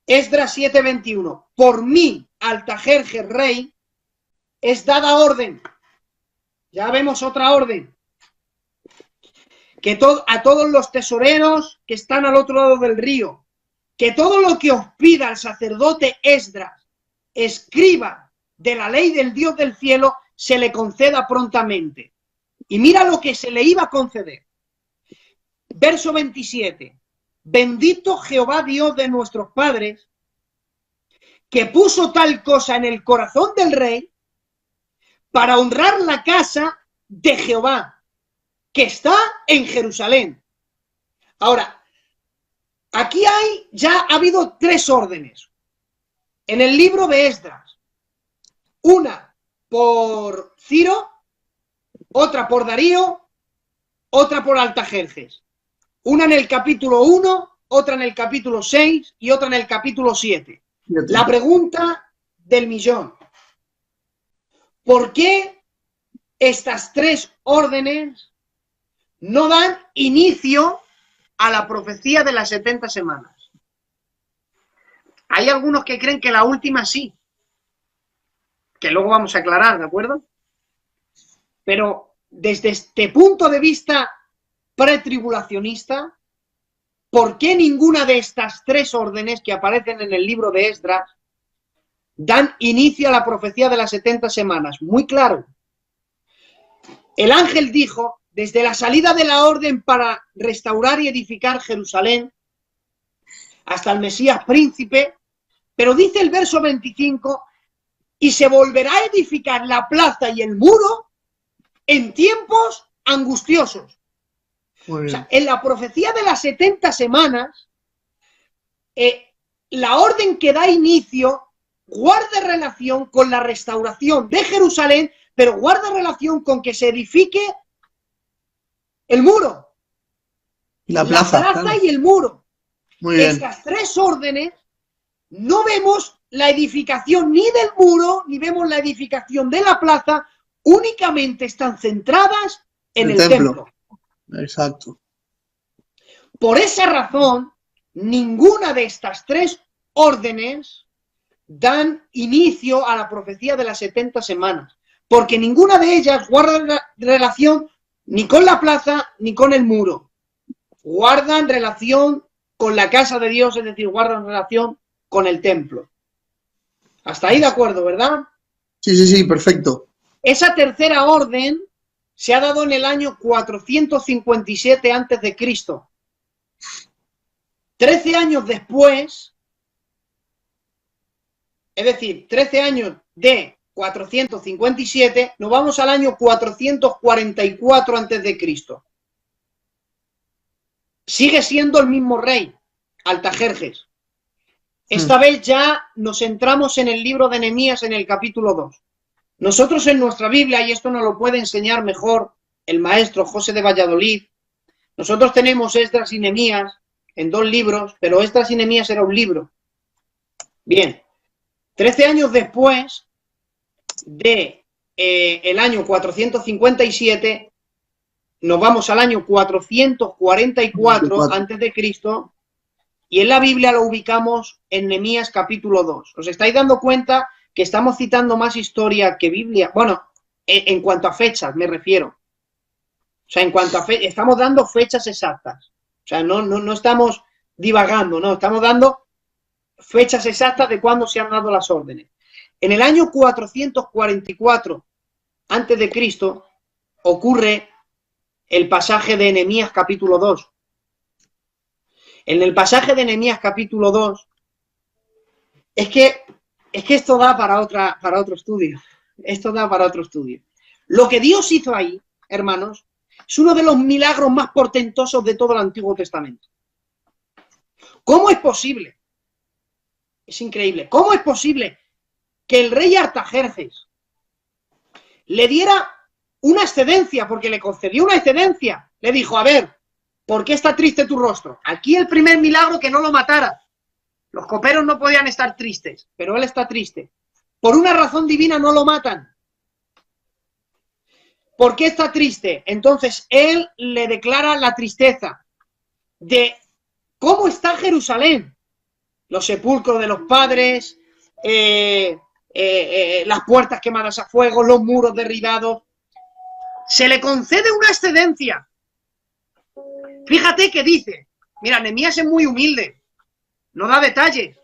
Esdras 7:21. Por mí, Altajerjes rey, es dada orden. Ya vemos otra orden. Que a todos los tesoreros que están al otro lado del río, que todo lo que os pida el sacerdote Esdras, escriba de la ley del Dios del cielo, se le conceda prontamente. Y mira lo que se le iba a conceder. Verso 27. Bendito Jehová Dios de nuestros padres, que puso tal cosa en el corazón del rey para honrar la casa de Jehová, que está en Jerusalén. Ahora, aquí ya ha habido tres órdenes en el libro de Esdras. Una por Ciro, otra por Darío, otra por Altajerjes. Una en el capítulo 1, otra en el capítulo 6 y otra en el capítulo 7. Fíjate. La pregunta del millón. ¿Por qué estas tres órdenes no dan inicio a la profecía de las 70 semanas? Hay algunos que creen que la última sí, que luego vamos a aclarar, ¿de acuerdo? Pero desde este punto de vista pretribulacionista, ¿por qué ninguna de estas tres órdenes que aparecen en el libro de Esdras dan inicio a la profecía de las 70 semanas? Muy claro. El ángel dijo, desde la salida de la orden para restaurar y edificar Jerusalén hasta el Mesías príncipe, pero dice el verso 25, y se volverá a edificar la plaza y el muro en tiempos angustiosos. O sea, en la profecía de las 70 semanas, la orden que da inicio guarda relación con la restauración de Jerusalén, pero guarda relación con que se edifique el muro. La plaza claro. Y el muro. Muy bien. Estas tres órdenes no vemos la edificación ni del muro, ni vemos la edificación de la plaza, únicamente están centradas en el templo. Exacto. Por esa razón, ninguna de estas tres órdenes dan inicio a la profecía de las 70 semanas, porque ninguna de ellas guarda relación ni con la plaza ni con el muro. Guardan relación con la casa de Dios, es decir, guardan relación con el templo. Hasta ahí de acuerdo, ¿verdad? Sí, perfecto. Esa tercera orden se ha dado en el año 457 a.C. 13 años después, es decir, 13 años de 457, nos vamos al año 444 a.C. Sigue siendo el mismo rey, Artajerjes. Esta vez ya nos centramos en el libro de Nehemías en el capítulo 2. Nosotros en nuestra Biblia, y esto nos lo puede enseñar mejor el maestro José de Valladolid, nosotros tenemos Esdras y Nehemías en 2 libros, pero Esdras y Nehemías era un libro. Bien, 13 años después de el año 457, nos vamos al año 444 a.C., y en la Biblia lo ubicamos en Nehemías capítulo 2. ¿Os estáis dando cuenta que estamos citando más historia que Biblia? Bueno, en cuanto a fechas me refiero. O sea, en cuanto a fechas, estamos dando fechas exactas. O sea, no estamos divagando, no, estamos dando fechas exactas de cuándo se han dado las órdenes. En el año 444 a.C. ocurre el pasaje de Nehemías capítulo 2. En el pasaje de Nehemías capítulo 2, es que esto da para otro estudio. Esto da para otro estudio. Lo que Dios hizo ahí, hermanos, es uno de los milagros más portentosos de todo el Antiguo Testamento. ¿Cómo es posible? Es increíble. ¿Cómo es posible que el rey Artajerjes le diera una excedencia, porque le concedió una excedencia? Le dijo, a ver, ¿por qué está triste tu rostro? Aquí el primer milagro, que no lo matara. Los coperos no podían estar tristes, pero él está triste. Por una razón divina no lo matan. ¿Por qué está triste? Entonces él le declara la tristeza de cómo está Jerusalén. Los sepulcros de los padres, las puertas quemadas a fuego, los muros derribados. Se le concede una excedencia. Fíjate que dice, mira, Nehemías es muy humilde, no da detalles,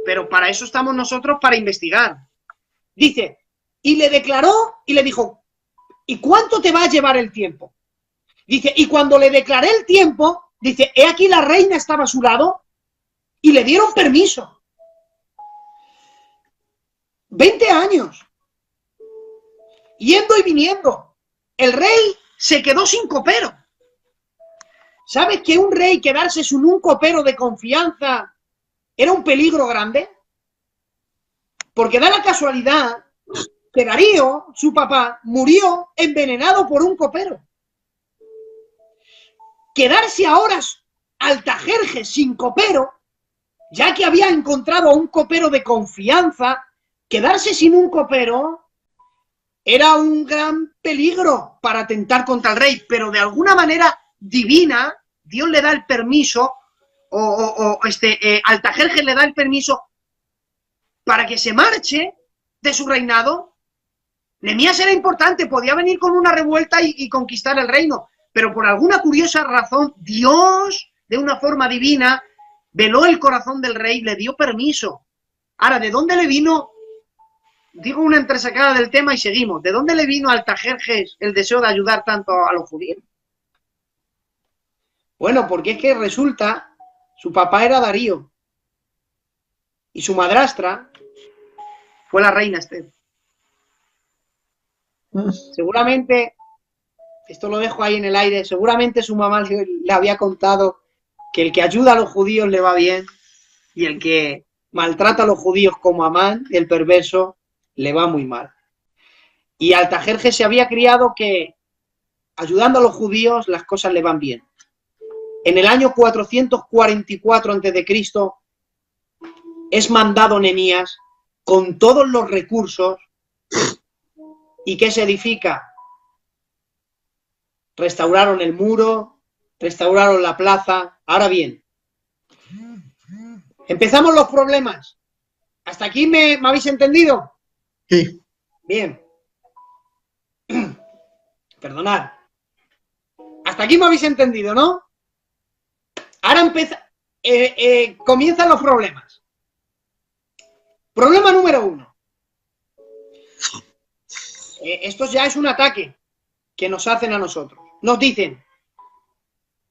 pero para eso estamos nosotros, para investigar. Dice, y le declaró y le dijo, ¿y cuánto te va a llevar el tiempo? Dice, y cuando le declaré el tiempo, dice, he aquí la reina estaba a su lado y le dieron permiso. 20 años, yendo y viniendo. El rey se quedó sin copero. ¿Sabes que un rey quedarse sin un copero de confianza era un peligro grande? Porque da la casualidad que Darío, su papá, murió envenenado por un copero. Quedarse ahora Altajerjes sin copero, ya que había encontrado a un copero de confianza, quedarse sin un copero era un gran peligro para atentar contra el rey, pero de alguna manera divina, Dios le da el permiso, Altajerjes le da el permiso para que se marche de su reinado. Nehemías era importante, podía venir con una revuelta y conquistar el reino, pero por alguna curiosa razón, Dios, de una forma divina, veló el corazón del rey, le dio permiso. Ahora, ¿de dónde le vino? Digo una entresacada del tema y seguimos. ¿De dónde le vino a Altajerjes el deseo de ayudar tanto a los judíos? Bueno, porque es que resulta, su papá era Darío y su madrastra fue la reina Esther. Seguramente, esto lo dejo ahí en el aire, seguramente su mamá le había contado que el que ayuda a los judíos le va bien y el que maltrata a los judíos como Amán, el perverso, le va muy mal. Y Altajerjes se había criado que ayudando a los judíos las cosas le van bien. En el año 444 a.C. es mandado Nehemías con todos los recursos. ¿Y qué se edifica? Restauraron el muro, restauraron la plaza. Ahora bien, empezamos los problemas. ¿Hasta aquí me habéis entendido? Sí. Bien. Perdonad. Hasta aquí me habéis entendido, ¿no? Ahora comienzan los problemas. Problema número 1. Esto ya es un ataque que nos hacen a nosotros. Nos dicen,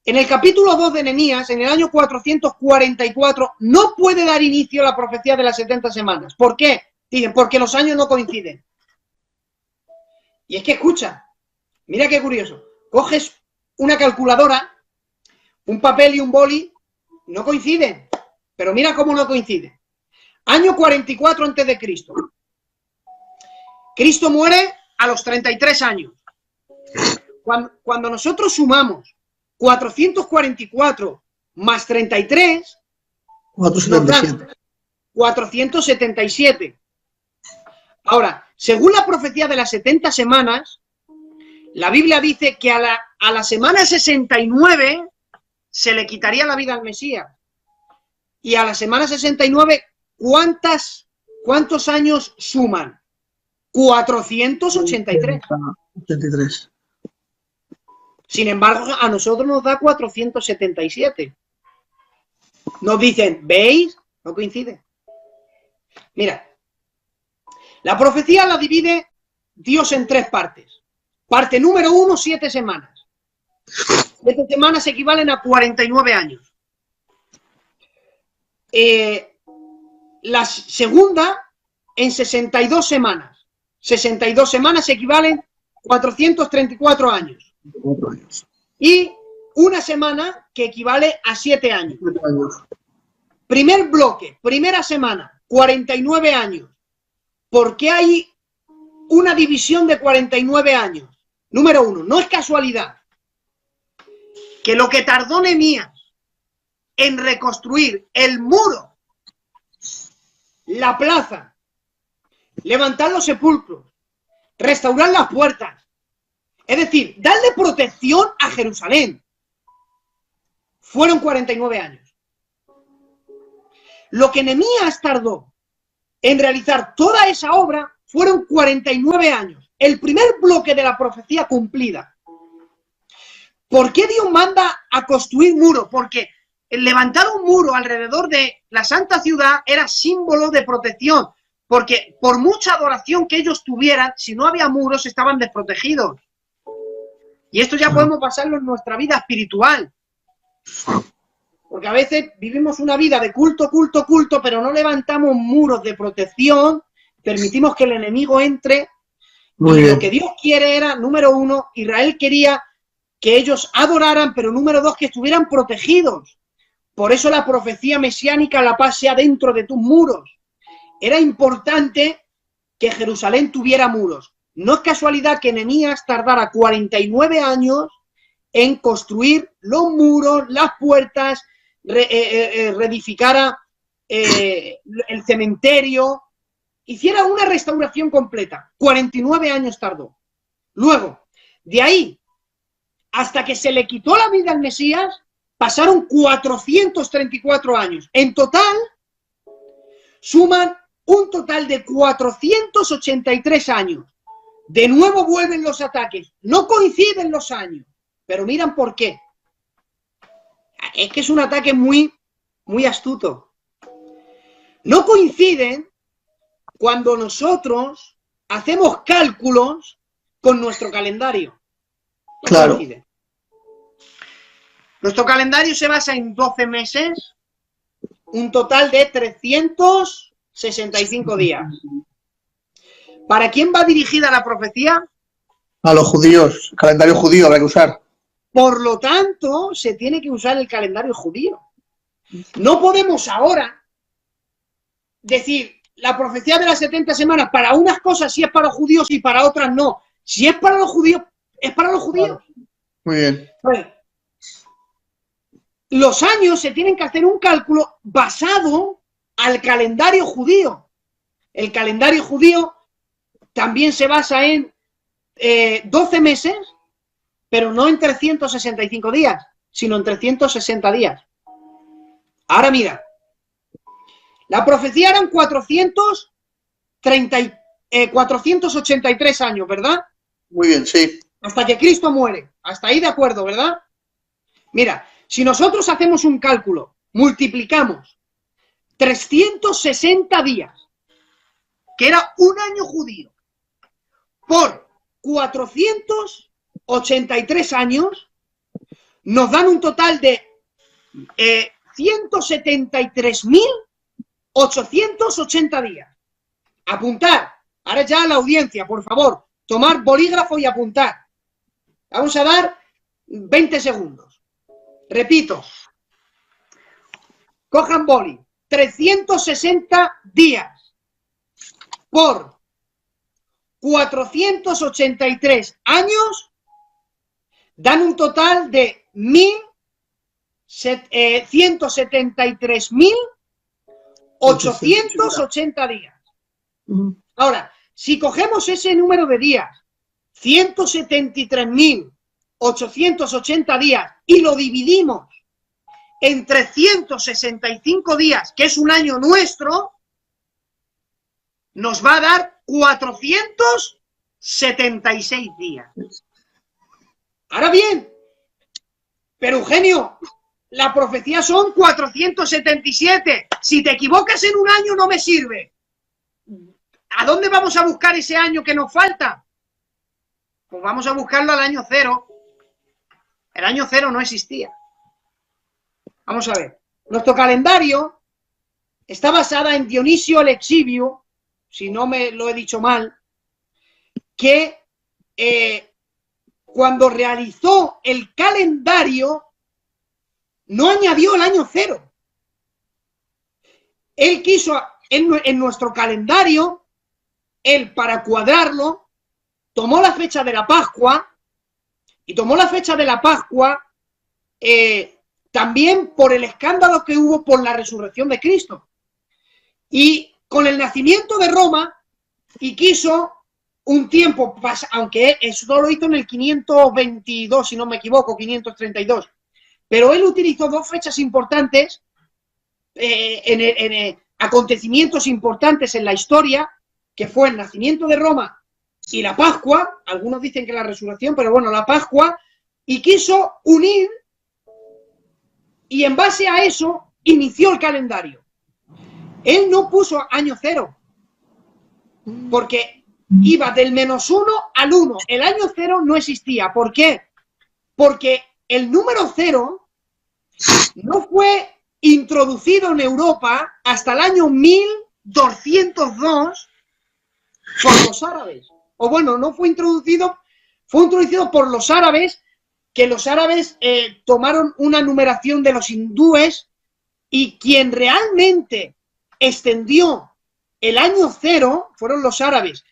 en el capítulo 2 de Nehemías, en el año 444, no puede dar inicio a la profecía de las 70 semanas. ¿Por qué? Dicen, porque los años no coinciden. Y es que escucha, mira qué curioso. Coges una calculadora, un papel y un boli, no coinciden. Pero mira cómo no coinciden. Año 44 a.C. Cristo muere a los 33 años. Cuando nosotros sumamos 444 más 33, 477. 477. Ahora, según la profecía de las 70 semanas, la Biblia dice que a la semana 69 se le quitaría la vida al Mesías. Y a la semana 69, ¿cuántos años suman? 483. 83. Sin embargo, a nosotros nos da 477. Nos dicen, ¿veis? No coincide. Mira, la profecía la divide Dios en 3 partes. Parte número 1, 7 semanas. 7 semanas equivalen a 49 años. La segunda en 62 semanas. 62 semanas equivalen a 434 años. 4 años. Y una semana que equivale a 7 años. 7 años. Primer bloque, primera semana, 49 años. ¿Por qué hay una división de 49 años? Número 1, no es casualidad que lo que tardó Nehemías en reconstruir el muro, la plaza, levantar los sepulcros, restaurar las puertas, es decir, darle protección a Jerusalén, fueron 49 años. Lo que Nehemías tardó en realizar toda esa obra fueron 49 años. El primer bloque de la profecía cumplida. ¿Por qué Dios manda a construir muros? Porque el levantar un muro alrededor de la Santa Ciudad era símbolo de protección. Porque por mucha adoración que ellos tuvieran, si no había muros, estaban desprotegidos. Y esto ya podemos pasarlo en nuestra vida espiritual. Porque a veces vivimos una vida de culto, culto, culto, pero no levantamos muros de protección, permitimos que el enemigo entre. Muy y bien. lo que Dios quiere era, número 1, Israel quería que ellos adoraran, pero número 2, que estuvieran protegidos. Por eso la profecía mesiánica, la paz sea dentro de tus muros. Era importante que Jerusalén tuviera muros. No es casualidad que Nehemías tardara 49 años en construir los muros, las puertas, reedificara el cementerio, hiciera una restauración completa. 49 años tardó. Luego, de ahí hasta que se le quitó la vida al Mesías, pasaron 434 años. En total, suman un total de 483 años. De nuevo vuelven los ataques. No coinciden los años, pero miran por qué. Es que es un ataque muy astuto. No coinciden cuando nosotros hacemos cálculos con nuestro calendario. No claro. coinciden. Nuestro calendario se basa en 12 meses, un total de 365 días. ¿Para quién va dirigida la profecía? A los judíos, el calendario judío habrá que usar. Por lo tanto, se tiene que usar el calendario judío. No podemos ahora decir la profecía de las 70 semanas, para unas cosas sí es para los judíos y para otras no. Si es para los judíos, es para los judíos. Muy bien. Bueno, los años se tienen que hacer un cálculo basado al calendario judío. El calendario judío también se basa en 12 meses, pero no en 365 días, sino en 360 días. Ahora mira, la profecía eran 483 años, ¿verdad? Muy bien, sí. Hasta que Cristo muere. Hasta ahí de acuerdo, ¿verdad? Mira, si nosotros hacemos un cálculo, multiplicamos 360 días, que era un año judío, por 483 años, nos dan un total de 173.880 días. Apuntar. Ahora ya a la audiencia, por favor, tomar bolígrafo y apuntar. Vamos a dar 20 segundos. Repito. Cojan boli. 360 días por 483 años dan un total de 173.880 días. Ahora, si cogemos ese número de días, 173.880 días, y lo dividimos en 365 días, que es un año nuestro, nos va a dar 476 días. Ahora bien, pero Eugenio, la profecía son 477. Si te equivocas en un año no me sirve. ¿A dónde vamos a buscar ese año que nos falta? Pues vamos a buscarlo al año cero. El año cero no existía. Vamos a ver. Nuestro calendario está basada en Dionisio el Exiguo, si no me lo he dicho mal, que cuando realizó el calendario no añadió el año cero. Él quiso, en nuestro calendario, él para cuadrarlo, tomó la fecha de la Pascua, y tomó la fecha de la Pascua también por el escándalo que hubo por la resurrección de Cristo. Y con el nacimiento de Roma, y quiso un tiempo, aunque eso lo hizo en el 522, si no me equivoco, 532, pero él utilizó dos fechas importantes, acontecimientos importantes en la historia, que fue el nacimiento de Roma y la Pascua. Algunos dicen que la resurrección, pero bueno, la Pascua, y quiso unir, y en base a eso inició el calendario. Él no puso año cero, porque iba del -1 al 1. El año cero no existía. ¿Por qué? Porque el número cero no fue introducido en Europa hasta el año 1202 por los árabes. O bueno, no fue introducido, fue introducido por los árabes, que los árabes tomaron una numeración de los hindúes, y quien realmente extendió el año cero fueron los árabes.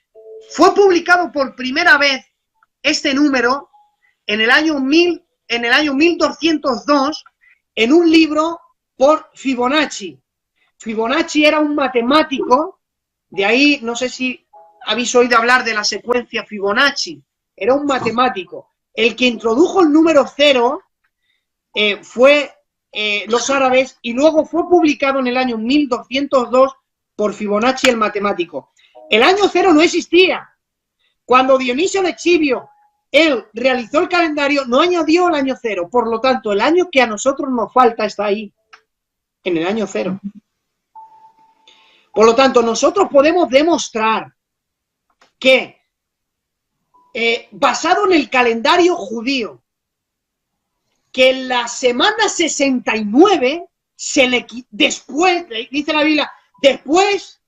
Fue publicado por primera vez este número en el año en el año 1202 en un libro por Fibonacci. Fibonacci era un matemático, de ahí no sé si habéis oído hablar de la secuencia Fibonacci, era un matemático. El que introdujo el número 0 fue los árabes y luego fue publicado en el año 1202 por Fibonacci, el matemático. El año 0 no existía. Cuando Dionisio el Eximio, él realizó el calendario, no añadió el año 0. Por lo tanto, el año que a nosotros nos falta está ahí, en el año 0. Por lo tanto, nosotros podemos demostrar que, basado en el calendario judío, que en la semana 69, después, dice la Biblia, después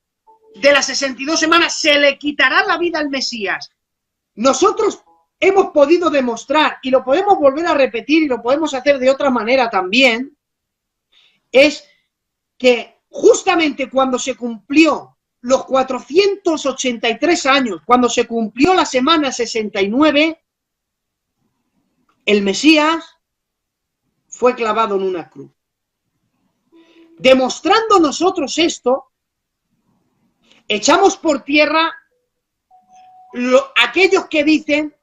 de las 62 semanas, se le quitará la vida al Mesías. Nosotros hemos podido demostrar, y lo podemos volver a repetir, y lo podemos hacer de otra manera también, es que justamente cuando se cumplió los 483 años, cuando se cumplió la semana 69, el Mesías fue clavado en una cruz. Demostrando nosotros esto, echamos por tierra aquellos que dicen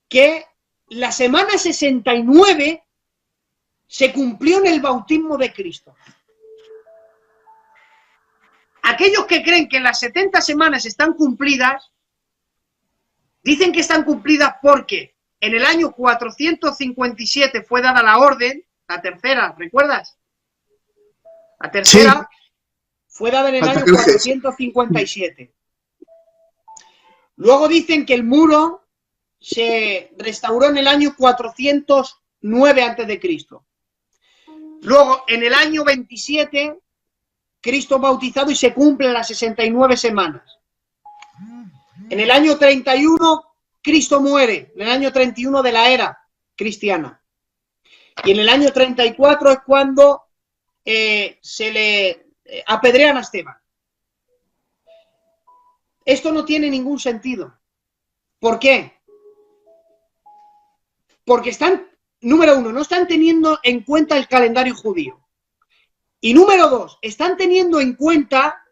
que la semana 69 se cumplió en el bautismo de Cristo. Aquellos que creen que las 70 semanas están cumplidas, dicen que están cumplidas porque en el año 457 fue dada la orden, la tercera, ¿recuerdas? La tercera sí. Fue dada en el año 457. Luego dicen que el muro se restauró en el año 409 a.C. Luego, en el año 27, Cristo bautizado y se cumplen las 69 semanas. En el año 31, Cristo muere, en el año 31 de la era cristiana. Y en el año 34 es cuando se le apedrean a Esteban. Esto no tiene ningún sentido. ¿Por qué? Porque están, número uno, no están teniendo en cuenta el calendario judío. Y número dos, están teniendo en cuenta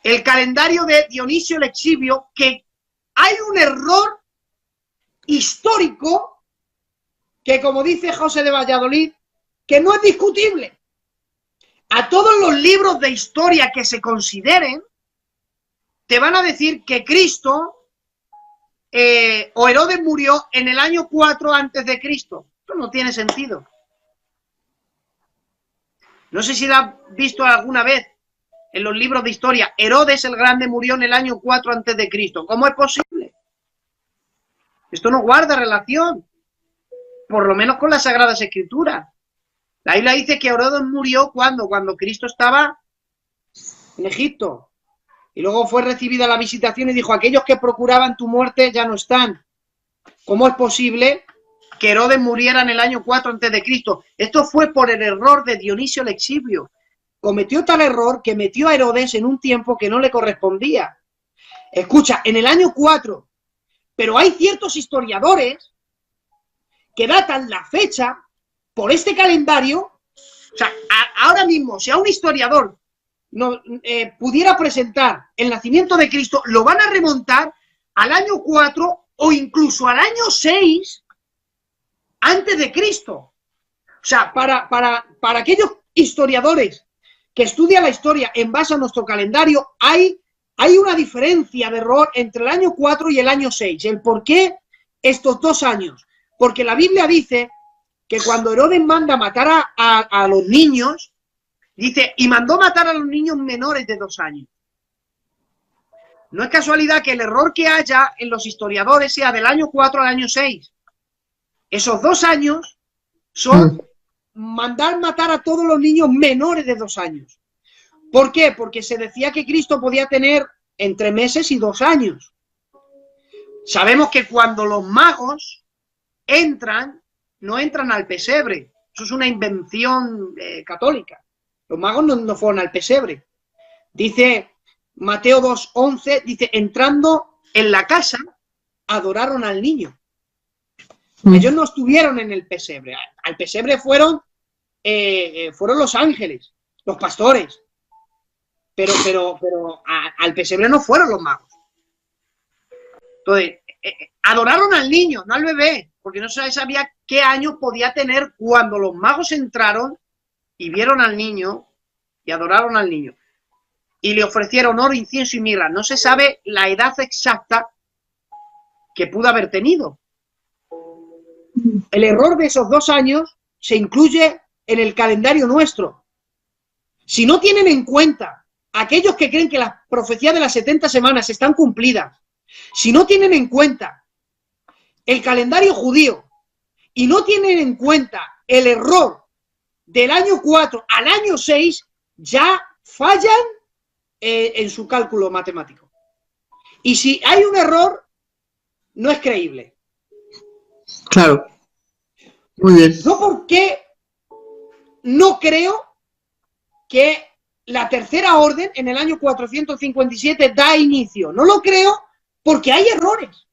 el calendario de Dionisio el Eximio, que hay un error histórico que, como dice José de Valladolid, que no es discutible. A todos los libros de historia que se consideren, te van a decir que Cristo o Herodes murió en el año 4 antes de Cristo. Esto no tiene sentido. No sé si lo has visto alguna vez en los libros de historia. Herodes el Grande murió en el año 4 antes de Cristo. ¿Cómo es posible? Esto no guarda relación, por lo menos con las Sagradas Escrituras. La Biblia dice que Herodes murió cuando Cristo estaba en Egipto. Y luego fue recibida la visitación y dijo, aquellos que procuraban tu muerte ya no están. ¿Cómo es posible que Herodes muriera en el año 4 antes de Cristo? Esto fue por el error de Dionisio el Eximio. Cometió tal error que metió a Herodes en un tiempo que no le correspondía. Escucha, en el año 4, pero hay ciertos historiadores que datan la fecha por este calendario. O sea, ahora mismo, si a un historiador no, pudiera presentar el nacimiento de Cristo, lo van a remontar al año 4 o incluso al año 6 antes de Cristo. O sea, para aquellos historiadores que estudian la historia en base a nuestro calendario, hay una diferencia de error entre el año 4 y el año 6. ¿El por qué estos 2 años? Porque la Biblia dice que cuando Herodes manda matar a los niños, dice, y mandó matar a los niños menores de 2 años. No es casualidad que el error que haya en los historiadores sea del año 4 al año 6. Esos 2 años son mandar matar a todos los niños menores de 2 años. ¿Por qué? Porque se decía que Cristo podía tener entre meses y 2 años. Sabemos que cuando los magos entran, no entran al pesebre. Eso es una invención católica. Los magos no fueron al pesebre. Dice Mateo 2:11, dice, entrando en la casa, adoraron al niño. Ellos no estuvieron en el pesebre. Al pesebre fueron los ángeles, los pastores. Pero al pesebre no fueron los magos. Entonces, adoraron al niño, no al bebé, porque no se sabía qué años podía tener cuando los magos entraron y vieron al niño y adoraron al niño. Y le ofrecieron oro, incienso y mirra. No se sabe la edad exacta que pudo haber tenido. El error de esos 2 años se incluye en el calendario nuestro. Si no tienen en cuenta aquellos que creen que las profecías de las 70 semanas están cumplidas, si no tienen en cuenta el calendario judío y no tienen en cuenta el error del año 4 al año 6, ya fallan en su cálculo matemático. Y si hay un error, no es creíble. Claro. Muy bien. Yo, ¿por qué no creo que la tercera orden en el año 457 da inicio? No lo creo porque hay errores.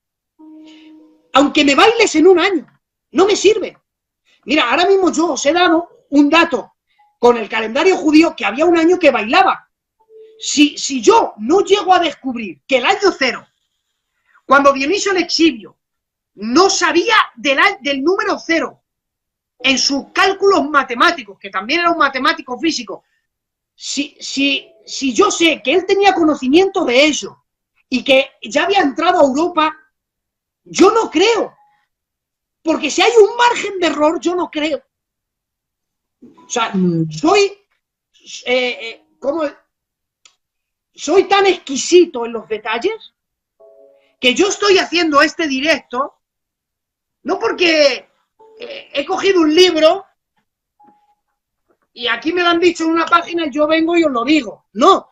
Aunque me bailes en un año, no me sirve. Mira, ahora mismo yo os he dado un dato con el calendario judío que había un año que bailaba. Si yo no llego a descubrir que el año 0, cuando Dionisio el Eximio no sabía del número 0 en sus cálculos matemáticos, que también era un matemático físico, si yo sé que él tenía conocimiento de ello y que ya había entrado a Europa, yo no creo. Porque si hay un margen de error, yo no creo. O sea, soy tan exquisito en los detalles que yo estoy haciendo este directo no porque he cogido un libro y aquí me lo han dicho en una página y yo vengo y os lo digo. No.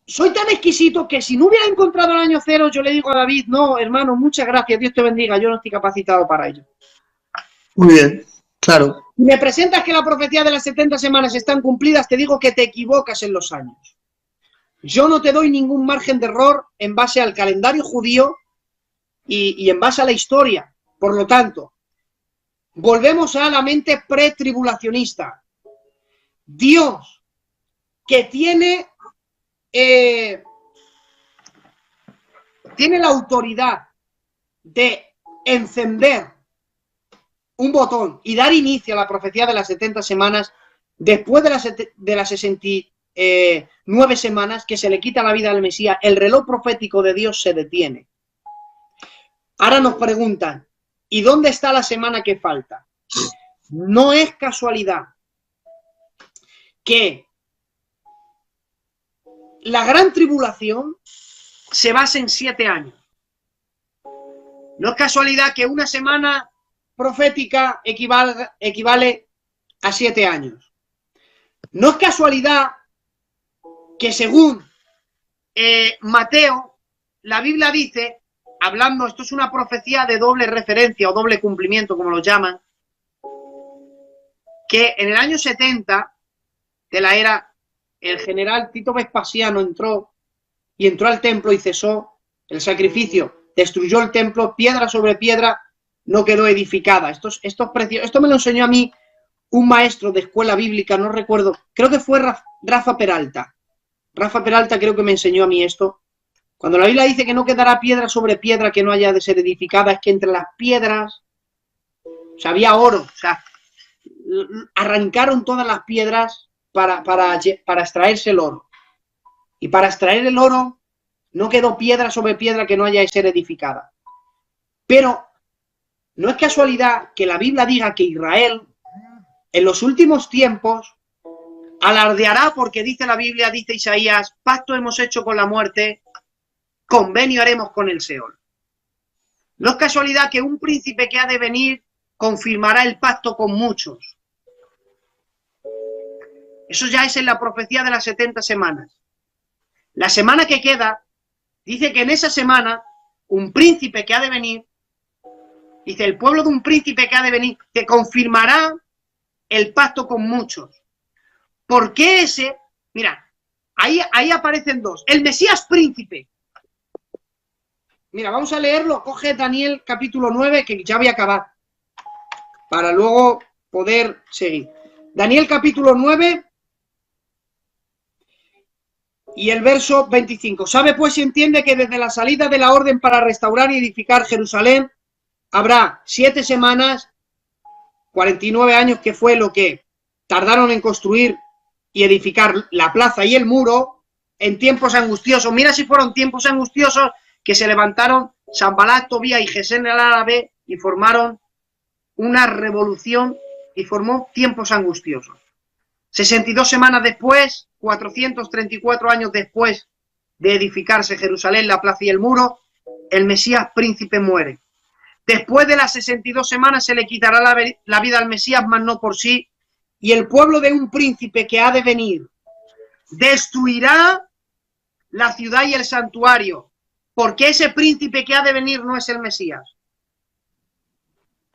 Soy tan exquisito que si no hubiera encontrado el año 0, yo le digo a David, no, hermano, muchas gracias, Dios te bendiga, yo no estoy capacitado para ello. Muy bien, claro. Si me presentas que la profecía de las 70 semanas están cumplidas, te digo que te equivocas en los años. Yo no te doy ningún margen de error en base al calendario judío y en base a la historia. Por lo tanto, volvemos a la mente pretribulacionista. Dios, que tiene la autoridad de encender un botón y dar inicio a la profecía de las 70 semanas, después de las 69 semanas que se le quita la vida al Mesías, el reloj profético de Dios se detiene. Ahora nos preguntan, ¿y dónde está la semana que falta? No es casualidad que la gran tribulación se basa en 7 años. No es casualidad que una semana profética equivale a 7 años. No es casualidad que según Mateo, la Biblia dice, hablando, esto es una profecía de doble referencia o doble cumplimiento, como lo llaman, que en el año 70 de la era, el general Tito Vespasiano entró al templo y cesó el sacrificio, destruyó el templo, piedra sobre piedra no quedó edificada. Esto me lo enseñó a mí un maestro de escuela bíblica, no recuerdo, creo que fue Rafa Peralta. Rafa Peralta creo que me enseñó a mí esto. Cuando la Biblia dice que no quedará piedra sobre piedra que no haya de ser edificada, es que entre las piedras, o sea, había oro, o sea, arrancaron todas las piedras para extraerse el oro. Y para extraer el oro no quedó piedra sobre piedra que no haya de ser edificada. Pero no es casualidad que la Biblia diga que Israel en los últimos tiempos alardeará, porque dice la Biblia, dice Isaías, pacto hemos hecho con la muerte, convenio haremos con el Seol. No es casualidad que un príncipe que ha de venir confirmará el pacto con muchos. Eso ya es en la profecía de las 70 semanas. La semana que queda, dice que en esa semana, un príncipe que ha de venir, dice el pueblo de un príncipe que ha de venir, que confirmará el pacto con muchos. ¿Por qué ese? Mira, ahí aparecen dos. El Mesías príncipe. Mira, vamos a leerlo. Coge Daniel capítulo 9, que ya voy a acabar, para luego poder seguir. Daniel capítulo 9 y el verso 25. Sabe pues y entiende que desde la salida de la orden para restaurar y edificar Jerusalén habrá 7 semanas, 49 años, que fue lo que tardaron en construir y edificar la plaza y el muro, en tiempos angustiosos. Mira si fueron tiempos angustiosos, que se levantaron Sanbalat, Tobía y Gesén el árabe y formaron una revolución y formó tiempos angustiosos. 62 semanas después, 434 años después de edificarse Jerusalén, la plaza y el muro, el Mesías príncipe muere. Después de las 62 semanas se le quitará la vida al Mesías, mas no por sí, y el pueblo de un príncipe que ha de venir destruirá la ciudad y el santuario, porque ese príncipe que ha de venir no es el Mesías.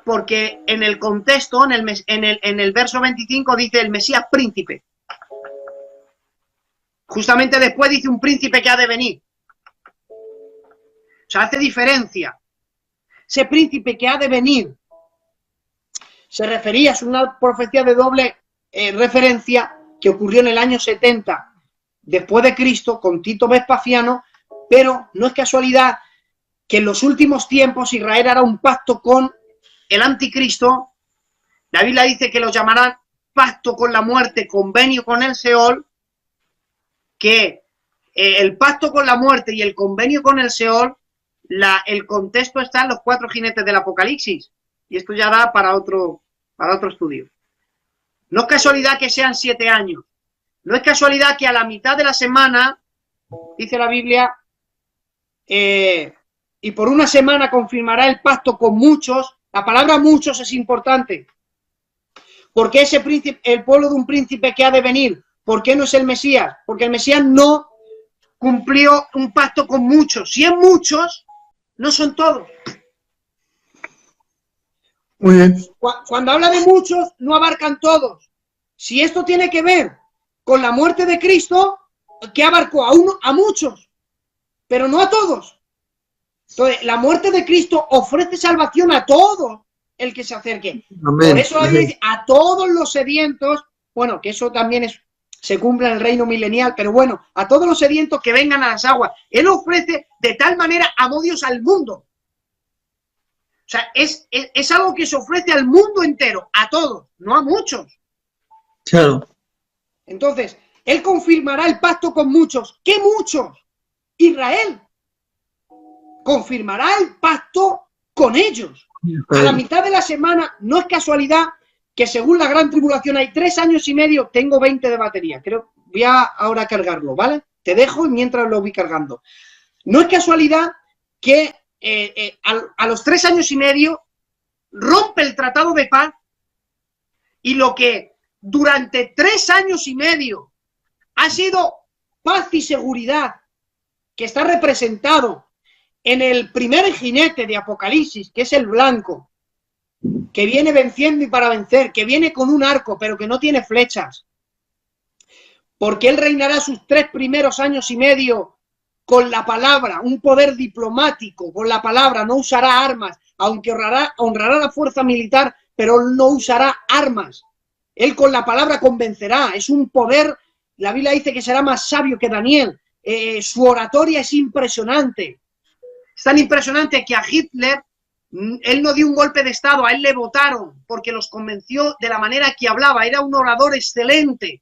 Porque en el contexto, en el verso 25 dice el Mesías príncipe. Justamente después dice un príncipe que ha de venir. O sea, hace diferencia. Ese príncipe que ha de venir se refería, es una profecía de doble referencia que ocurrió en el año 70 después de Cristo con Tito Vespasiano, pero no es casualidad que en los últimos tiempos Israel hará un pacto con el anticristo. La Biblia dice que lo llamarán pacto con la muerte, convenio con el Seol, que el pacto con la muerte y el convenio con el Seol, el contexto está en los 4 jinetes del Apocalipsis, y esto ya da para otro estudio. No es casualidad que sean 7 años, no es casualidad que a la mitad de la semana, dice la Biblia, y por una semana confirmará el pacto con muchos. La palabra muchos es importante, porque ese príncipe, el pueblo de un príncipe que ha de venir, ¿por qué no es el Mesías? Porque el Mesías no cumplió un pacto con muchos. Si es muchos, no son todos. Muy bien. Cuando habla de muchos, no abarcan todos. Si esto tiene que ver con la muerte de Cristo, que abarcó a muchos, pero no a todos. Entonces, la muerte de Cristo ofrece salvación a todo el que se acerque. Amén. Por eso dice a todos los sedientos, bueno, que eso también se cumple en el reino milenial, pero bueno, a todos los sedientos que vengan a las aguas. Él ofrece de tal manera, amó Dios al mundo. O sea, es algo que se ofrece al mundo entero, a todos, no a muchos. Claro. Entonces, Él confirmará el pacto con muchos. ¿Qué muchos? Israel. Confirmará el pacto con ellos. A la mitad de la semana, no es casualidad que según la gran tribulación hay 3 años y medio, tengo 20 de batería, creo, voy a ahora cargarlo, ¿vale? Te dejo y mientras lo voy cargando. No es casualidad que a los 3 años y medio rompe el tratado de paz, y lo que durante 3 años y medio ha sido paz y seguridad, que está representado en el primer jinete de Apocalipsis, que es el blanco, que viene venciendo y para vencer, que viene con un arco, pero que no tiene flechas, porque él reinará sus 3 primeros años y medio con la palabra, un poder diplomático, con la palabra, no usará armas, aunque honrará la fuerza militar, pero no usará armas. Él con la palabra convencerá, es un poder. La Biblia dice que será más sabio que Daniel, su oratoria es impresionante. Es tan impresionante que a Hitler, él no dio un golpe de estado, a él le votaron porque los convenció de la manera que hablaba, era un orador excelente.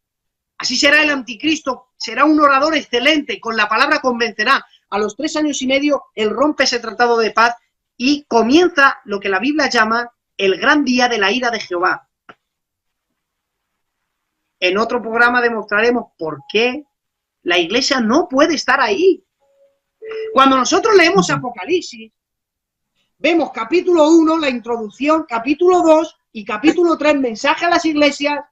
Así será el anticristo, será un orador excelente, con la palabra convencerá. A los 3 años y medio, él rompe ese tratado de paz y comienza lo que la Biblia llama el gran día de la ira de Jehová. En otro programa demostraremos por qué la iglesia no puede estar ahí. Cuando nosotros leemos Apocalipsis, vemos capítulo 1, la introducción, capítulo 2 y capítulo 3, mensaje a las iglesias,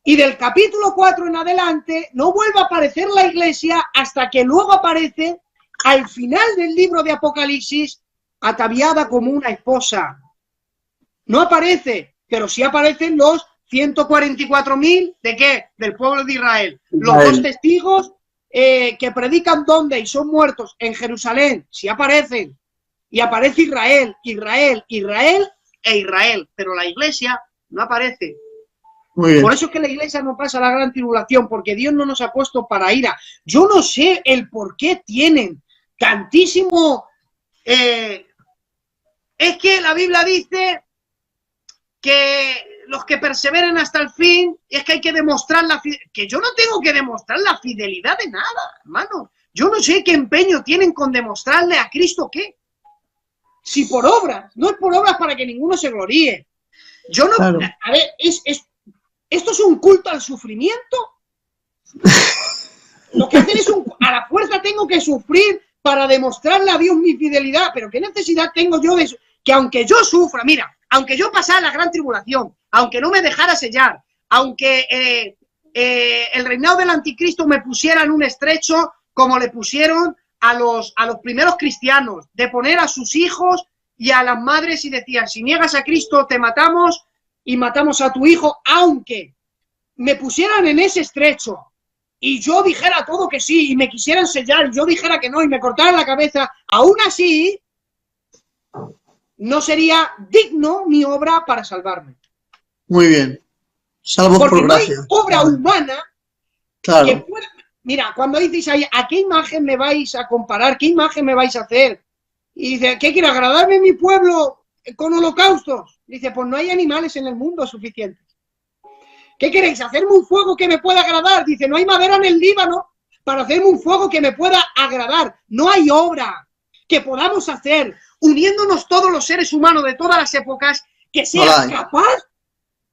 y del capítulo 4 en adelante no vuelve a aparecer la iglesia hasta que luego aparece al final del libro de Apocalipsis ataviada como una esposa. No aparece, pero sí aparecen los 144.000, ¿de qué? Del pueblo de Israel. Los 2 testigos, que predican dónde y son muertos en Jerusalén, sí aparecen. Y aparece Israel, Israel, Israel e Israel. Pero la iglesia no aparece. Muy bien. Por eso es que la iglesia no pasa la gran tribulación, porque Dios no nos ha puesto para ira. Yo no sé el por qué tienen tantísimo... es que la Biblia dice que los que perseveren hasta el fin, es que hay que demostrar la fidelidad. Que yo no tengo que demostrar la fidelidad de nada, hermano. Yo no sé qué empeño tienen con demostrarle a Cristo qué. Si por obras, no es por obras para que ninguno se gloríe. Yo no... Claro. A ver, ¿esto es un culto al sufrimiento? Lo que hacen es a la fuerza tengo que sufrir para demostrarle a Dios mi fidelidad. Pero ¿qué necesidad tengo yo de eso? Que aunque yo sufra, mira, aunque yo pasara la gran tribulación, aunque no me dejara sellar, aunque el reinado del anticristo me pusiera en un estrecho como le pusieron a los primeros cristianos, de poner a sus hijos y a las madres y decían, si niegas a Cristo te matamos y matamos a tu hijo, aunque me pusieran en ese estrecho y yo dijera todo que sí y me quisieran sellar y yo dijera que no y me cortaran la cabeza, aún así no sería digno mi obra para salvarme. Muy bien. Salvo por gracia. No hay obra humana claro. que pueda... Mira, cuando dices ahí, ¿a qué imagen me vais a comparar? ¿Qué imagen me vais a hacer? Y dice, ¿qué quiere agradarme a mi pueblo con holocaustos? Dice, pues no hay animales en el mundo suficientes. ¿Qué queréis? ¿Hacerme un fuego que me pueda agradar? Dice, no hay madera en el Líbano para hacerme un fuego que me pueda agradar. No hay obra que podamos hacer uniéndonos todos los seres humanos de todas las épocas que sea capaz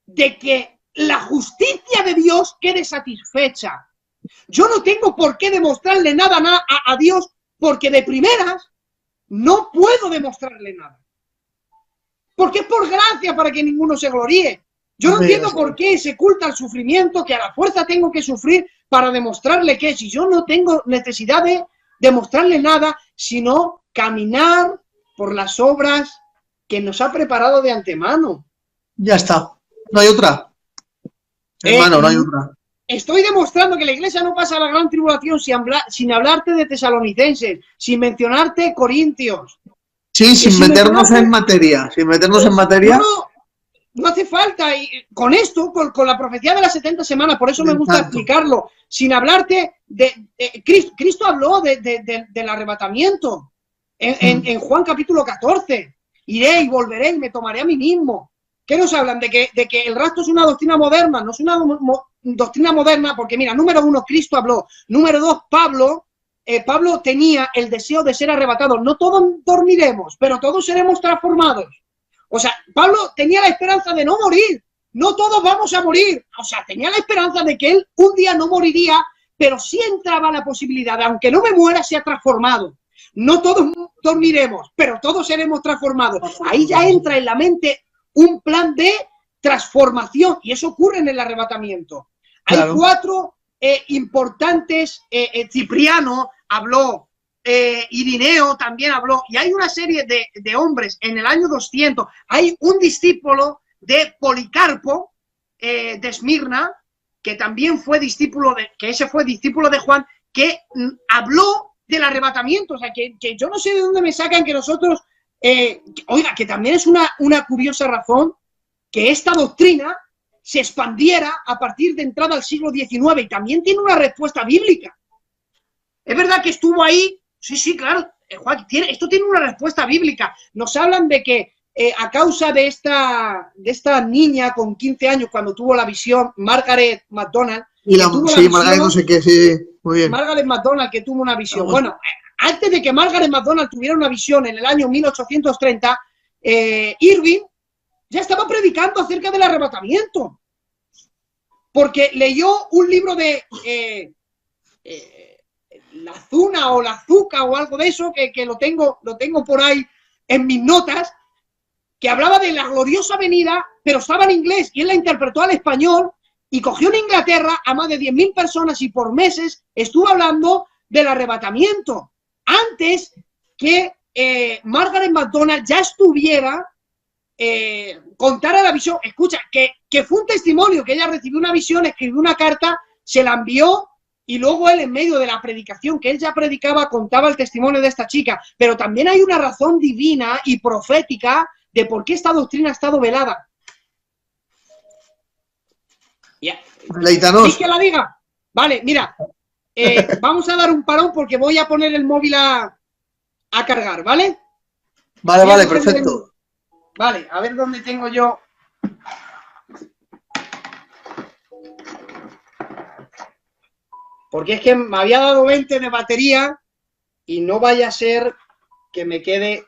de que la justicia de Dios quede satisfecha. Yo no tengo por qué demostrarle nada a Dios porque de primeras no puedo demostrarle nada. Porque es por gracia para que ninguno se gloríe. Yo no entiendo por qué se culta el sufrimiento que a la fuerza tengo que sufrir para demostrarle que si yo no tengo necesidad de demostrarle nada, sino caminar por las obras que nos ha preparado de antemano. Ya está. No hay otra. Hermano, no hay otra. Estoy demostrando que la iglesia no pasa la gran tribulación sin hablarte de tesalonicenses, sin mencionarte corintios. Sí, sin meternos en materia. Sin meternos en materia. No hace falta. Y con esto, con la profecía de las 70 semanas, por eso me gusta explicarlo, sin hablarte de Cristo habló del arrebatamiento en Juan capítulo 14. Iré y volveré y me tomaré a mí mismo. ¿Qué nos hablan? De que el rapto es una doctrina moderna. No es una doctrina moderna porque, mira, número uno, Cristo habló. Número dos, Pablo tenía el deseo de ser arrebatado. No todos dormiremos, pero todos seremos transformados. O sea, Pablo tenía la esperanza de no morir. No todos vamos a morir. O sea, tenía la esperanza de que él un día no moriría, pero sí entraba la posibilidad de, aunque no me muera, sea transformado. No todos dormiremos, pero todos seremos transformados. Ahí ya entra en la mente un plan de transformación y eso ocurre en el arrebatamiento. Claro. Hay cuatro importantes, Cipriano habló, Irineo también habló, y hay una serie de hombres en el año 200. Hay un discípulo de Policarpo, de Esmirna, que también fue discípulo de Juan, que habló del arrebatamiento. O sea, que yo no sé de dónde me sacan que nosotros, oiga, que también es una curiosa razón que esta doctrina se expandiera a partir de entrada al siglo XIX y también tiene una respuesta bíblica. Es verdad que estuvo ahí, sí, claro, Juan, esto tiene una respuesta bíblica. Nos hablan de que a causa de esta niña con 15 años cuando tuvo la visión, Margaret MacDonald, Margaret no sé qué, sí, muy bien. Margaret MacDonald que tuvo una visión. Bueno, antes de que Margaret MacDonald tuviera una visión en el año 1830, Irving ya estaba predicando acerca del arrebatamiento, porque leyó un libro de la Zuna o la Zuca o algo de eso, que lo tengo por ahí en mis notas, que hablaba de la gloriosa venida, pero estaba en inglés, y él la interpretó al español, y cogió en Inglaterra a más de 10.000 personas, y por meses estuvo hablando del arrebatamiento, antes que Margaret MacDonald ya estuviera contara la visión. Escucha, que fue un testimonio, que ella recibió una visión, escribió una carta, se la envió Y luego él, en medio de la predicación que él ya predicaba, contaba el testimonio de esta chica. Pero también hay una razón divina y profética de por qué esta doctrina ha estado velada. ¿Queréis que la diga? Vale, mira, vamos a dar un parón porque voy a poner el móvil a cargar, ¿vale? Vale, vale, perfecto. Vale, a ver dónde tengo yo. Porque es que me había dado 20 de batería y no vaya a ser que me quede,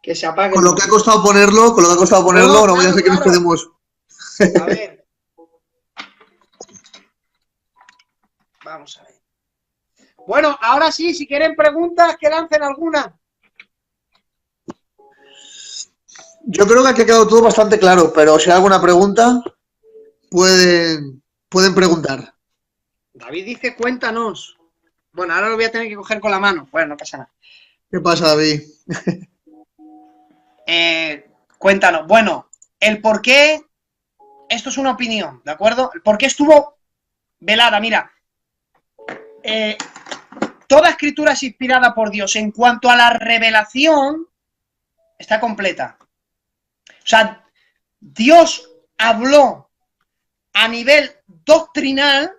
que se apague. Con lo que ha costado ponerlo, no vaya a ser que nos quedemos. A ver. Vamos a ver. Bueno, ahora sí, si quieren preguntas, que lancen alguna. Yo creo que aquí ha quedado todo bastante claro, pero si hay alguna pregunta, pueden preguntar. David dice, cuéntanos. Bueno, ahora lo voy a tener que coger con la mano. Bueno, no pasa nada. ¿Qué pasa, David? Cuéntanos. Bueno, el por qué, esto es una opinión, ¿de acuerdo? El por qué estuvo velada, mira. Toda escritura es inspirada por Dios. En cuanto a la revelación, está completa. O sea, Dios habló a nivel doctrinal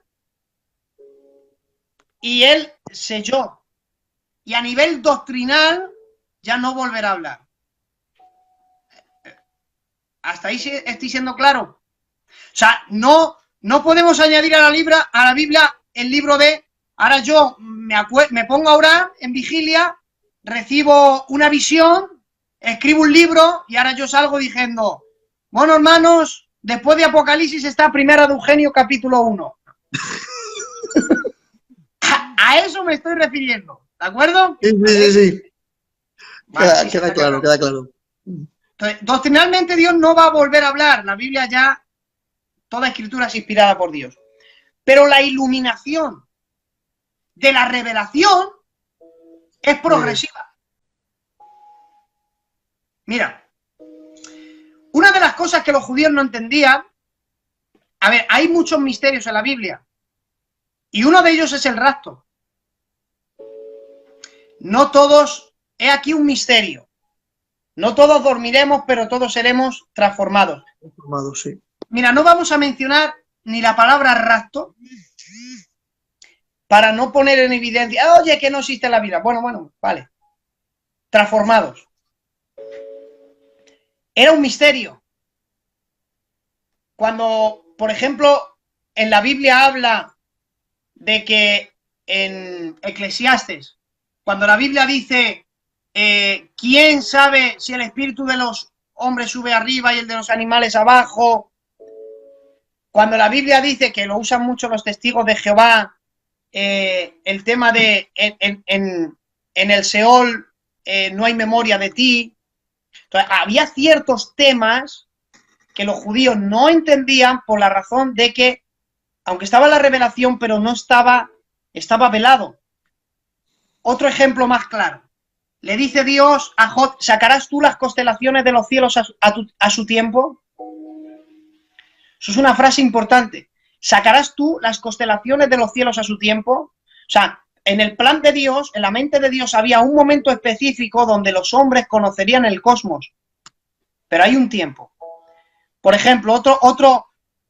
y él selló. Y a nivel doctrinal ya no volverá a hablar. ¿Hasta ahí estoy siendo claro? O sea, no podemos añadir a la Biblia el libro de... Ahora yo me pongo a orar en vigilia, recibo una visión, escribo un libro y ahora yo salgo diciendo, bueno, hermanos, después de Apocalipsis está Primera de Eugenio, capítulo 1. A eso me estoy refiriendo, ¿de acuerdo? Sí. Vale, queda claro. Entonces, doctrinalmente Dios no va a volver a hablar. La Biblia ya, toda escritura es inspirada por Dios. Pero la iluminación de la revelación es progresiva. Mira, una de las cosas que los judíos no entendían, a ver, hay muchos misterios en la Biblia y uno de ellos es el rapto. No todos, he aquí un misterio, no todos dormiremos, pero todos seremos transformados. Sí. Mira, no vamos a mencionar ni la palabra rapto, para no poner en evidencia, oye, que no existe la vida. Bueno, vale. Transformados. Era un misterio. Cuando, por ejemplo, en la Biblia habla de que en Eclesiastes, cuando la Biblia dice, ¿quién sabe si el espíritu de los hombres sube arriba y el de los animales abajo? Cuando la Biblia dice, que lo usan mucho los testigos de Jehová, el tema de en el Seol no hay memoria de ti. Entonces, había ciertos temas que los judíos no entendían por la razón de que, aunque estaba la revelación, pero no estaba velado. Otro ejemplo más claro. Le dice Dios a Job, ¿sacarás tú las constelaciones de los cielos a su tiempo? Eso es una frase importante. ¿Sacarás tú las constelaciones de los cielos a su tiempo? O sea, en el plan de Dios, en la mente de Dios, había un momento específico donde los hombres conocerían el cosmos. Pero hay un tiempo. Por ejemplo,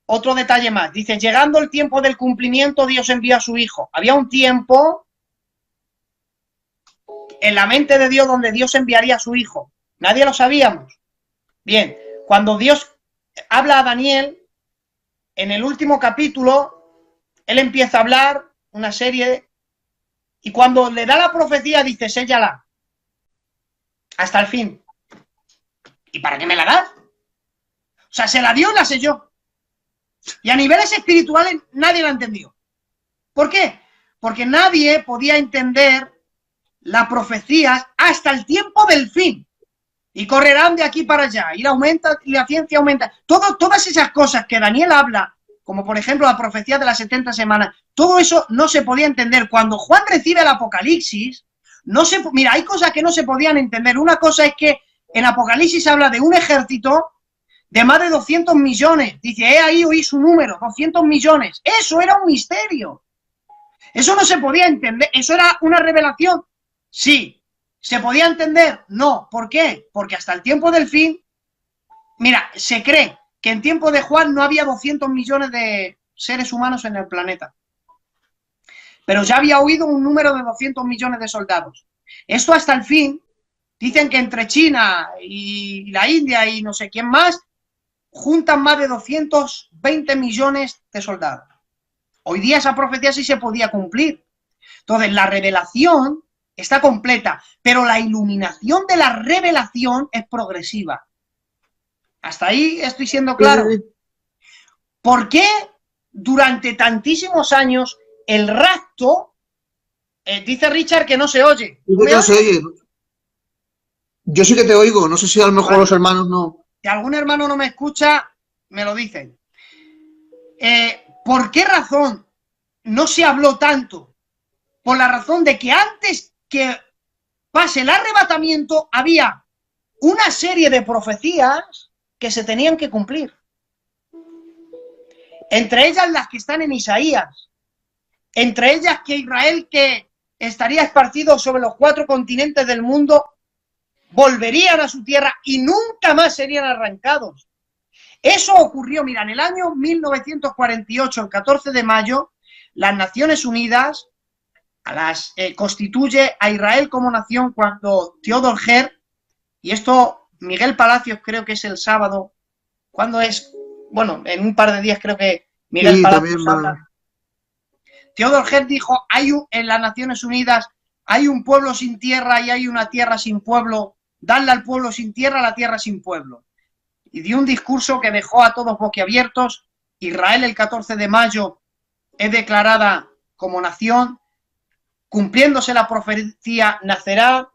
otro detalle más. Dice, llegando el tiempo del cumplimiento, Dios envía a su Hijo. Había un tiempo en la mente de Dios donde Dios enviaría a su Hijo. Nadie lo sabíamos. Bien, cuando Dios habla a Daniel, en el último capítulo, él empieza a hablar una serie y cuando le da la profecía dice, séllala hasta el fin. ¿Y para qué me la das? O sea, se la dio y la selló. Y a niveles espirituales nadie la entendió. ¿Por qué? Porque nadie podía entender las profecías hasta el tiempo del fin. Y correrán de aquí para allá, y la ciencia aumenta. Todas esas cosas que Daniel habla, como por ejemplo la profecía de las 70 semanas, todo eso no se podía entender. Cuando Juan recibe el Apocalipsis, mira, hay cosas que no se podían entender. Una cosa es que en Apocalipsis habla de un ejército de más de 200 millones. Dice, ahí oí su número, 200 millones. Eso era un misterio. Eso no se podía entender. ¿Eso era una revelación? Sí. ¿Se podía entender? No. ¿Por qué? Porque hasta el tiempo del fin, mira, se cree que en tiempo de Juan no había 200 millones de seres humanos en el planeta. Pero ya había oído un número de 200 millones de soldados. Esto hasta el fin, dicen que entre China y la India y no sé quién más, juntan más de 220 millones de soldados. Hoy día esa profecía sí se podía cumplir. Entonces, la revelación está completa, pero la iluminación de la revelación es progresiva. Hasta ahí estoy siendo claro. ¿Por qué durante tantísimos años el rapto, dice Richard que no se oye? No se oye. Yo sí que te oigo, no sé si a lo mejor los hermanos no. Si algún hermano no me escucha, me lo dicen. ¿Por qué razón no se habló tanto? Por la razón de que antes que pase el arrebatamiento había una serie de profecías que se tenían que cumplir. Entre ellas las que están en Isaías. Entre ellas que Israel, que estaría esparcido sobre los 4 continentes del mundo, volverían a su tierra y nunca más serían arrancados. Eso ocurrió, mira, en el año 1948, el 14 de mayo, las Naciones Unidas constituye a Israel como nación cuando Theodor Herz, y esto Miguel Palacios creo que es el sábado, ¿cuándo es? Bueno, en un par de días creo que Miguel Palacios habla. Theodor Herz dijo, en las Naciones Unidas hay un pueblo sin tierra y hay una tierra sin pueblo, dadle al pueblo sin tierra la tierra sin pueblo. Y dio un discurso que dejó a todos boquiabiertos. Israel el 14 de mayo es declarada como nación, cumpliéndose la profecía, nacerá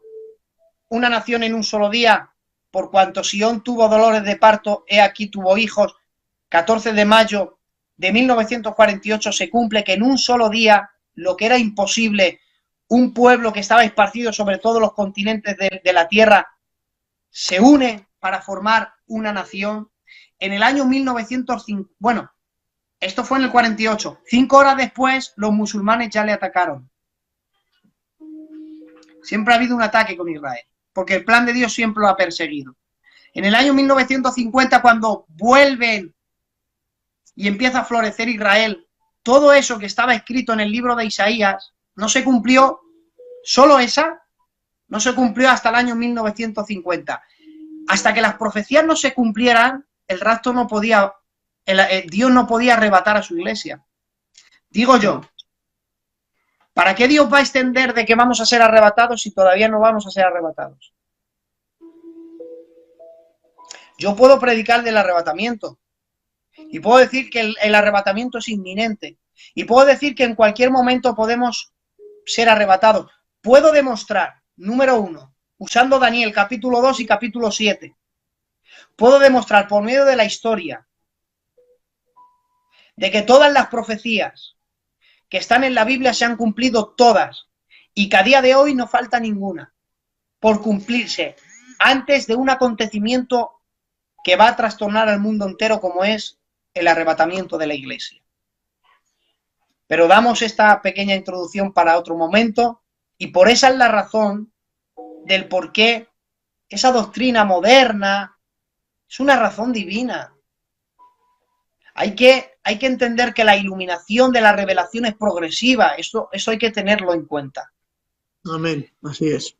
una nación en un solo día, por cuanto Sión tuvo dolores de parto, he aquí tuvo hijos. 14 de mayo de 1948 se cumple que en un solo día, lo que era imposible, un pueblo que estaba esparcido sobre todos los continentes de la tierra, se une para formar una nación. En el año 1905, bueno, esto fue en el 48, 5 horas después los musulmanes ya le atacaron. Siempre ha habido un ataque con Israel, porque el plan de Dios siempre lo ha perseguido. En el año 1950, cuando vuelven y empieza a florecer Israel, todo eso que estaba escrito en el libro de Isaías no se cumplió, solo esa no se cumplió hasta el año 1950. Hasta que las profecías no se cumplieran, el rapto no podía, Dios no podía arrebatar a su iglesia. Digo yo, ¿para qué Dios va a extender de que vamos a ser arrebatados si todavía no vamos a ser arrebatados? Yo puedo predicar del arrebatamiento y puedo decir que el arrebatamiento es inminente y puedo decir que en cualquier momento podemos ser arrebatados. Puedo demostrar, número 1, usando Daniel capítulo 2 y capítulo 7, puedo demostrar por medio de la historia de que todas las profecías que están en la Biblia se han cumplido todas y que a día de hoy no falta ninguna por cumplirse antes de un acontecimiento que va a trastornar al mundo entero como es el arrebatamiento de la iglesia. Pero damos esta pequeña introducción para otro momento y por esa es la razón del por qué esa doctrina moderna es una razón divina. Hay que entender que la iluminación de la revelación es progresiva. Eso hay que tenerlo en cuenta. Amén, así es.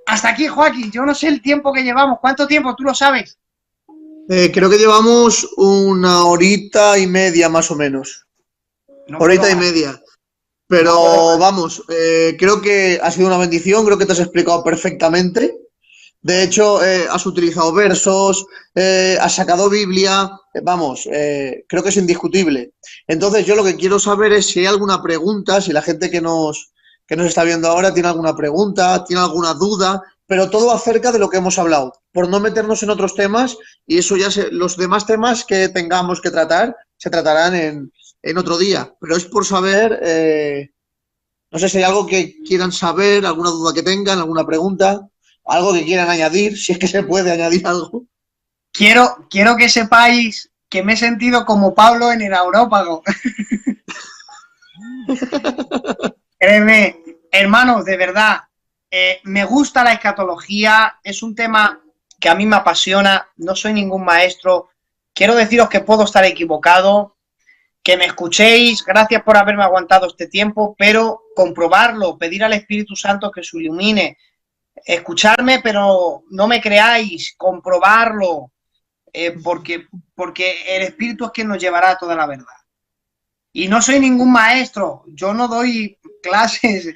Hasta aquí, Joaquín. Yo no sé el tiempo que llevamos. ¿Cuánto tiempo? ¿Tú lo sabes? Creo que llevamos 1 horita y media más o menos. No, horita y media. Pero no, vamos, creo que ha sido una bendición. Creo que te has explicado perfectamente. De hecho, has utilizado versos, has sacado Biblia, vamos, creo que es indiscutible. Entonces yo lo que quiero saber es si hay alguna pregunta, si la gente que nos está viendo ahora tiene alguna pregunta, tiene alguna duda, pero todo acerca de lo que hemos hablado, por no meternos en otros temas y eso ya los demás temas que tengamos que tratar se tratarán en otro día. Pero es por saber, no sé si hay algo que quieran saber, alguna duda que tengan, alguna pregunta. Algo que quieran añadir, si es que se puede añadir algo. Quiero que sepáis que me he sentido como Pablo en el Areópago. Créeme, hermanos, de verdad, me gusta la escatología, es un tema que a mí me apasiona, no soy ningún maestro, quiero deciros que puedo estar equivocado, que me escuchéis, gracias por haberme aguantado este tiempo, pero comprobarlo, pedir al Espíritu Santo que os ilumine, escucharme, pero no me creáis, comprobarlo, porque el Espíritu es quien nos llevará a toda la verdad. Y no soy ningún maestro, yo no doy clases,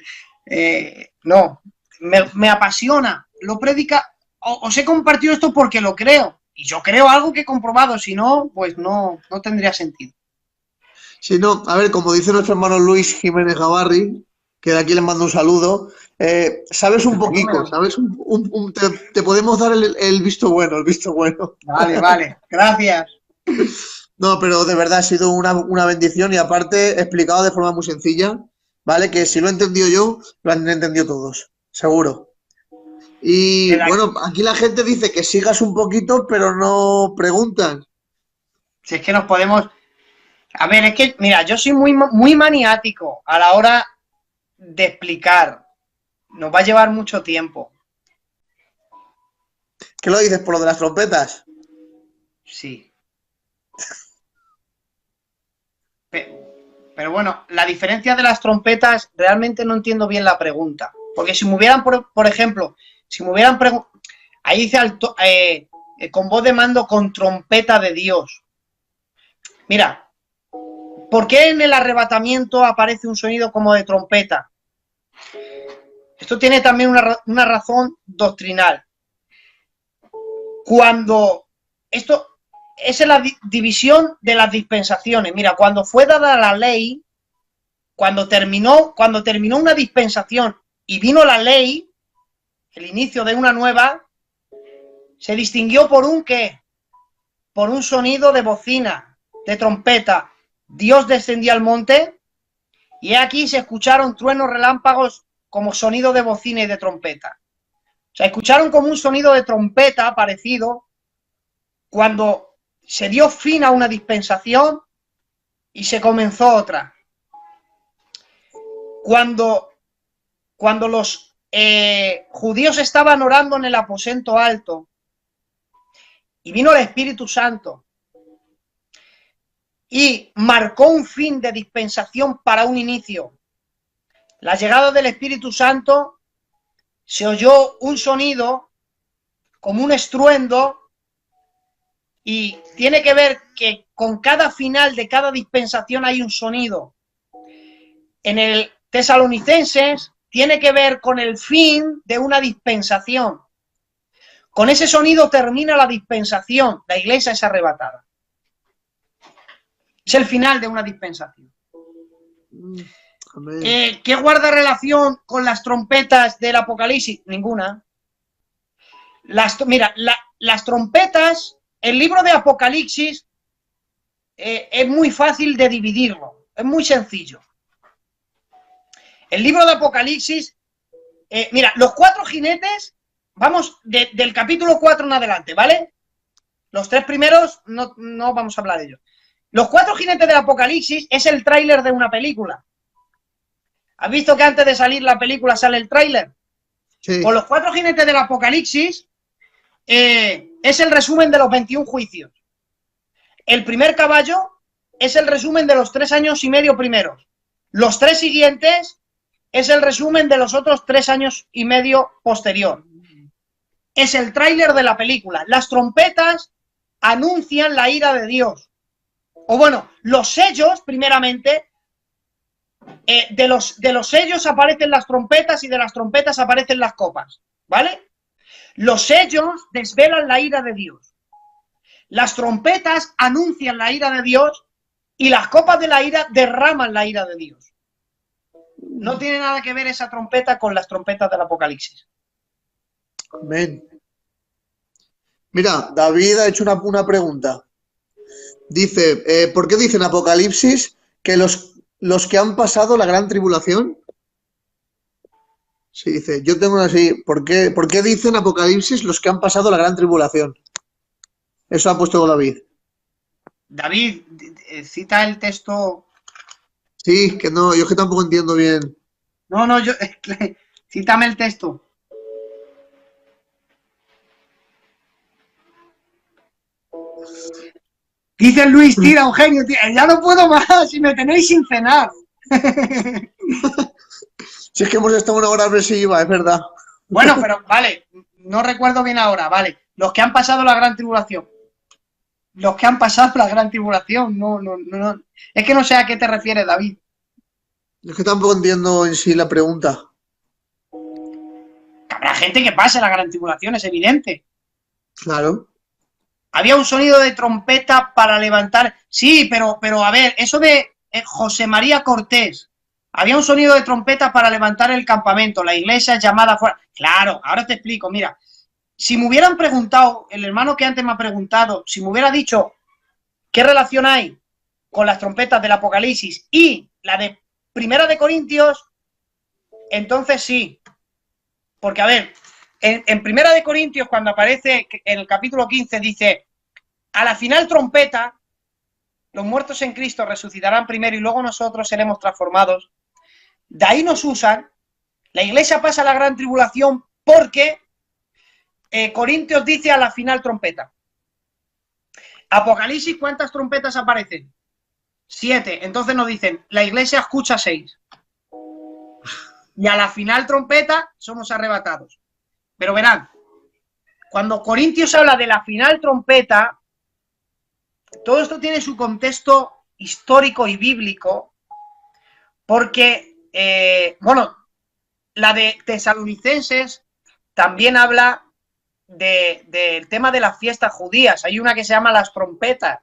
no, me apasiona, lo predica, os he compartido esto porque lo creo, y yo creo algo que he comprobado, si no, pues no tendría sentido. Sí, no, a ver, como dice nuestro hermano Luis Jiménez Gavarri, que de aquí le mando un saludo, sabes un poquito, sabes te podemos dar el visto bueno, el visto bueno. Vale, gracias. No, pero de verdad ha sido una bendición y aparte explicado de forma muy sencilla, ¿vale? Que si lo he entendido yo, lo han entendido todos, seguro. Y bueno, aquí la gente dice que sigas un poquito, pero no preguntan. Si es que nos podemos... A ver, es que, mira, yo soy muy maniático a la hora de explicar. Nos va a llevar mucho tiempo. ¿Qué lo dices por lo de las trompetas? Sí. Pero bueno, la diferencia de las trompetas, realmente no entiendo bien la pregunta. Porque si me hubieran, por ejemplo, si me hubieran preguntado... Ahí dice con voz de mando con trompeta de Dios. Mira, ¿por qué en el arrebatamiento aparece un sonido como de trompeta? Esto tiene también una razón doctrinal. Cuando esto es en la división de las dispensaciones. Mira, cuando fue dada la ley, cuando terminó una dispensación y vino la ley, el inicio de una nueva, se distinguió por un ¿qué? Por un sonido de bocina, de trompeta. Dios descendió al monte y aquí se escucharon truenos, relámpagos como sonido de bocina y de trompeta. O sea, escucharon como un sonido de trompeta parecido cuando se dio fin a una dispensación y se comenzó otra. Cuando los judíos estaban orando en el aposento alto y vino el Espíritu Santo y marcó un fin de dispensación para un inicio. La llegada del Espíritu Santo, se oyó un sonido como un estruendo y tiene que ver que con cada final de cada dispensación hay un sonido. En el Tesalonicenses tiene que ver con el fin de una dispensación. Con ese sonido termina la dispensación, la iglesia es arrebatada. Es el final de una dispensación. ¿Qué guarda relación con las trompetas del Apocalipsis? Ninguna. Mira, las trompetas, el libro de Apocalipsis es muy fácil de dividirlo, es muy sencillo. El libro de Apocalipsis, mira, los 4 jinetes, vamos del capítulo 4 en adelante, ¿vale? Los 3 primeros no vamos a hablar de ellos. Los 4 jinetes del Apocalipsis es el tráiler de una película. ¿Has visto que antes de salir la película sale el tráiler? Sí. Pues los 4 jinetes del Apocalipsis es el resumen de los 21 juicios. El primer caballo es el resumen de los 3 años y medio primeros. Los 3 siguientes es el resumen de los otros 3 años y medio posterior. Es el tráiler de la película. Las trompetas anuncian la ira de Dios. O bueno, los sellos, primeramente, de los sellos aparecen las trompetas y de las trompetas aparecen las copas, ¿vale? Los sellos desvelan la ira de Dios. Las trompetas anuncian la ira de Dios y las copas de la ira derraman la ira de Dios. No tiene nada que ver esa trompeta con las trompetas del Apocalipsis. Amén. Mira, David ha hecho una pregunta. Dice, ¿por qué dice en Apocalipsis que los que han pasado la gran tribulación? Sí, dice, yo tengo así, ¿por qué dice en Apocalipsis los que han pasado la gran tribulación? Eso ha puesto David. David, cita el texto. Sí, que no, yo es que tampoco entiendo bien. No, cítame el texto. Dice Luis, tira, Eugenio, tira. Ya no puedo más, si me tenéis sin cenar. Si es que hemos estado una hora agresiva, es verdad. Bueno, pero vale, no recuerdo bien ahora, vale. Los que han pasado la gran tribulación. Los que han pasado la gran tribulación, no. Es que no sé a qué te refieres, David. Es que tampoco entiendo en sí la pregunta. Habrá gente que pase la gran tribulación, es evidente. Claro. Había un sonido de trompeta para levantar. Sí, pero a ver, eso de José María Cortés. Había un sonido de trompeta para levantar el campamento. La iglesia llamada fuera. Claro, ahora te explico. Mira, si me hubieran preguntado, el hermano que antes me ha preguntado, si me hubiera dicho qué relación hay con las trompetas del Apocalipsis y la de Primera de Corintios, entonces sí. Porque, a ver, en Primera de Corintios, cuando aparece en el capítulo 15, dice, a la final trompeta, los muertos en Cristo resucitarán primero y luego nosotros seremos transformados. De ahí nos usan. La iglesia pasa la gran tribulación porque Corintios dice a la final trompeta. Apocalipsis, ¿cuántas trompetas aparecen? 7. Entonces nos dicen, la iglesia escucha 6. Y a la final trompeta somos arrebatados. Pero verán, cuando Corintios habla de la final trompeta, todo esto tiene su contexto histórico y bíblico, porque, bueno, la de Tesalonicenses también habla del tema de las fiestas judías. Hay una que se llama las trompetas,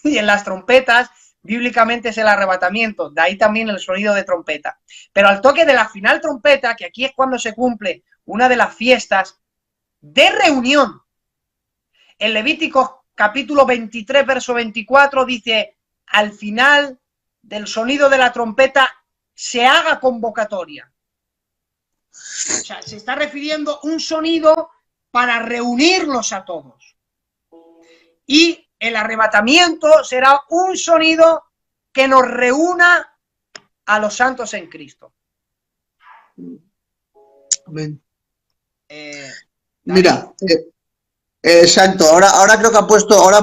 y en las trompetas bíblicamente es el arrebatamiento, de ahí también el sonido de trompeta. Pero al toque de la final trompeta, que aquí es cuando se cumple una de las fiestas de reunión, en Levítico capítulo 23, verso 24, dice, al final del sonido de la trompeta se haga convocatoria. O sea, se está refiriendo un sonido para reunirlos a todos. Y el arrebatamiento será un sonido que nos reúna a los santos en Cristo. Amén. Mira, exacto, ahora creo que ha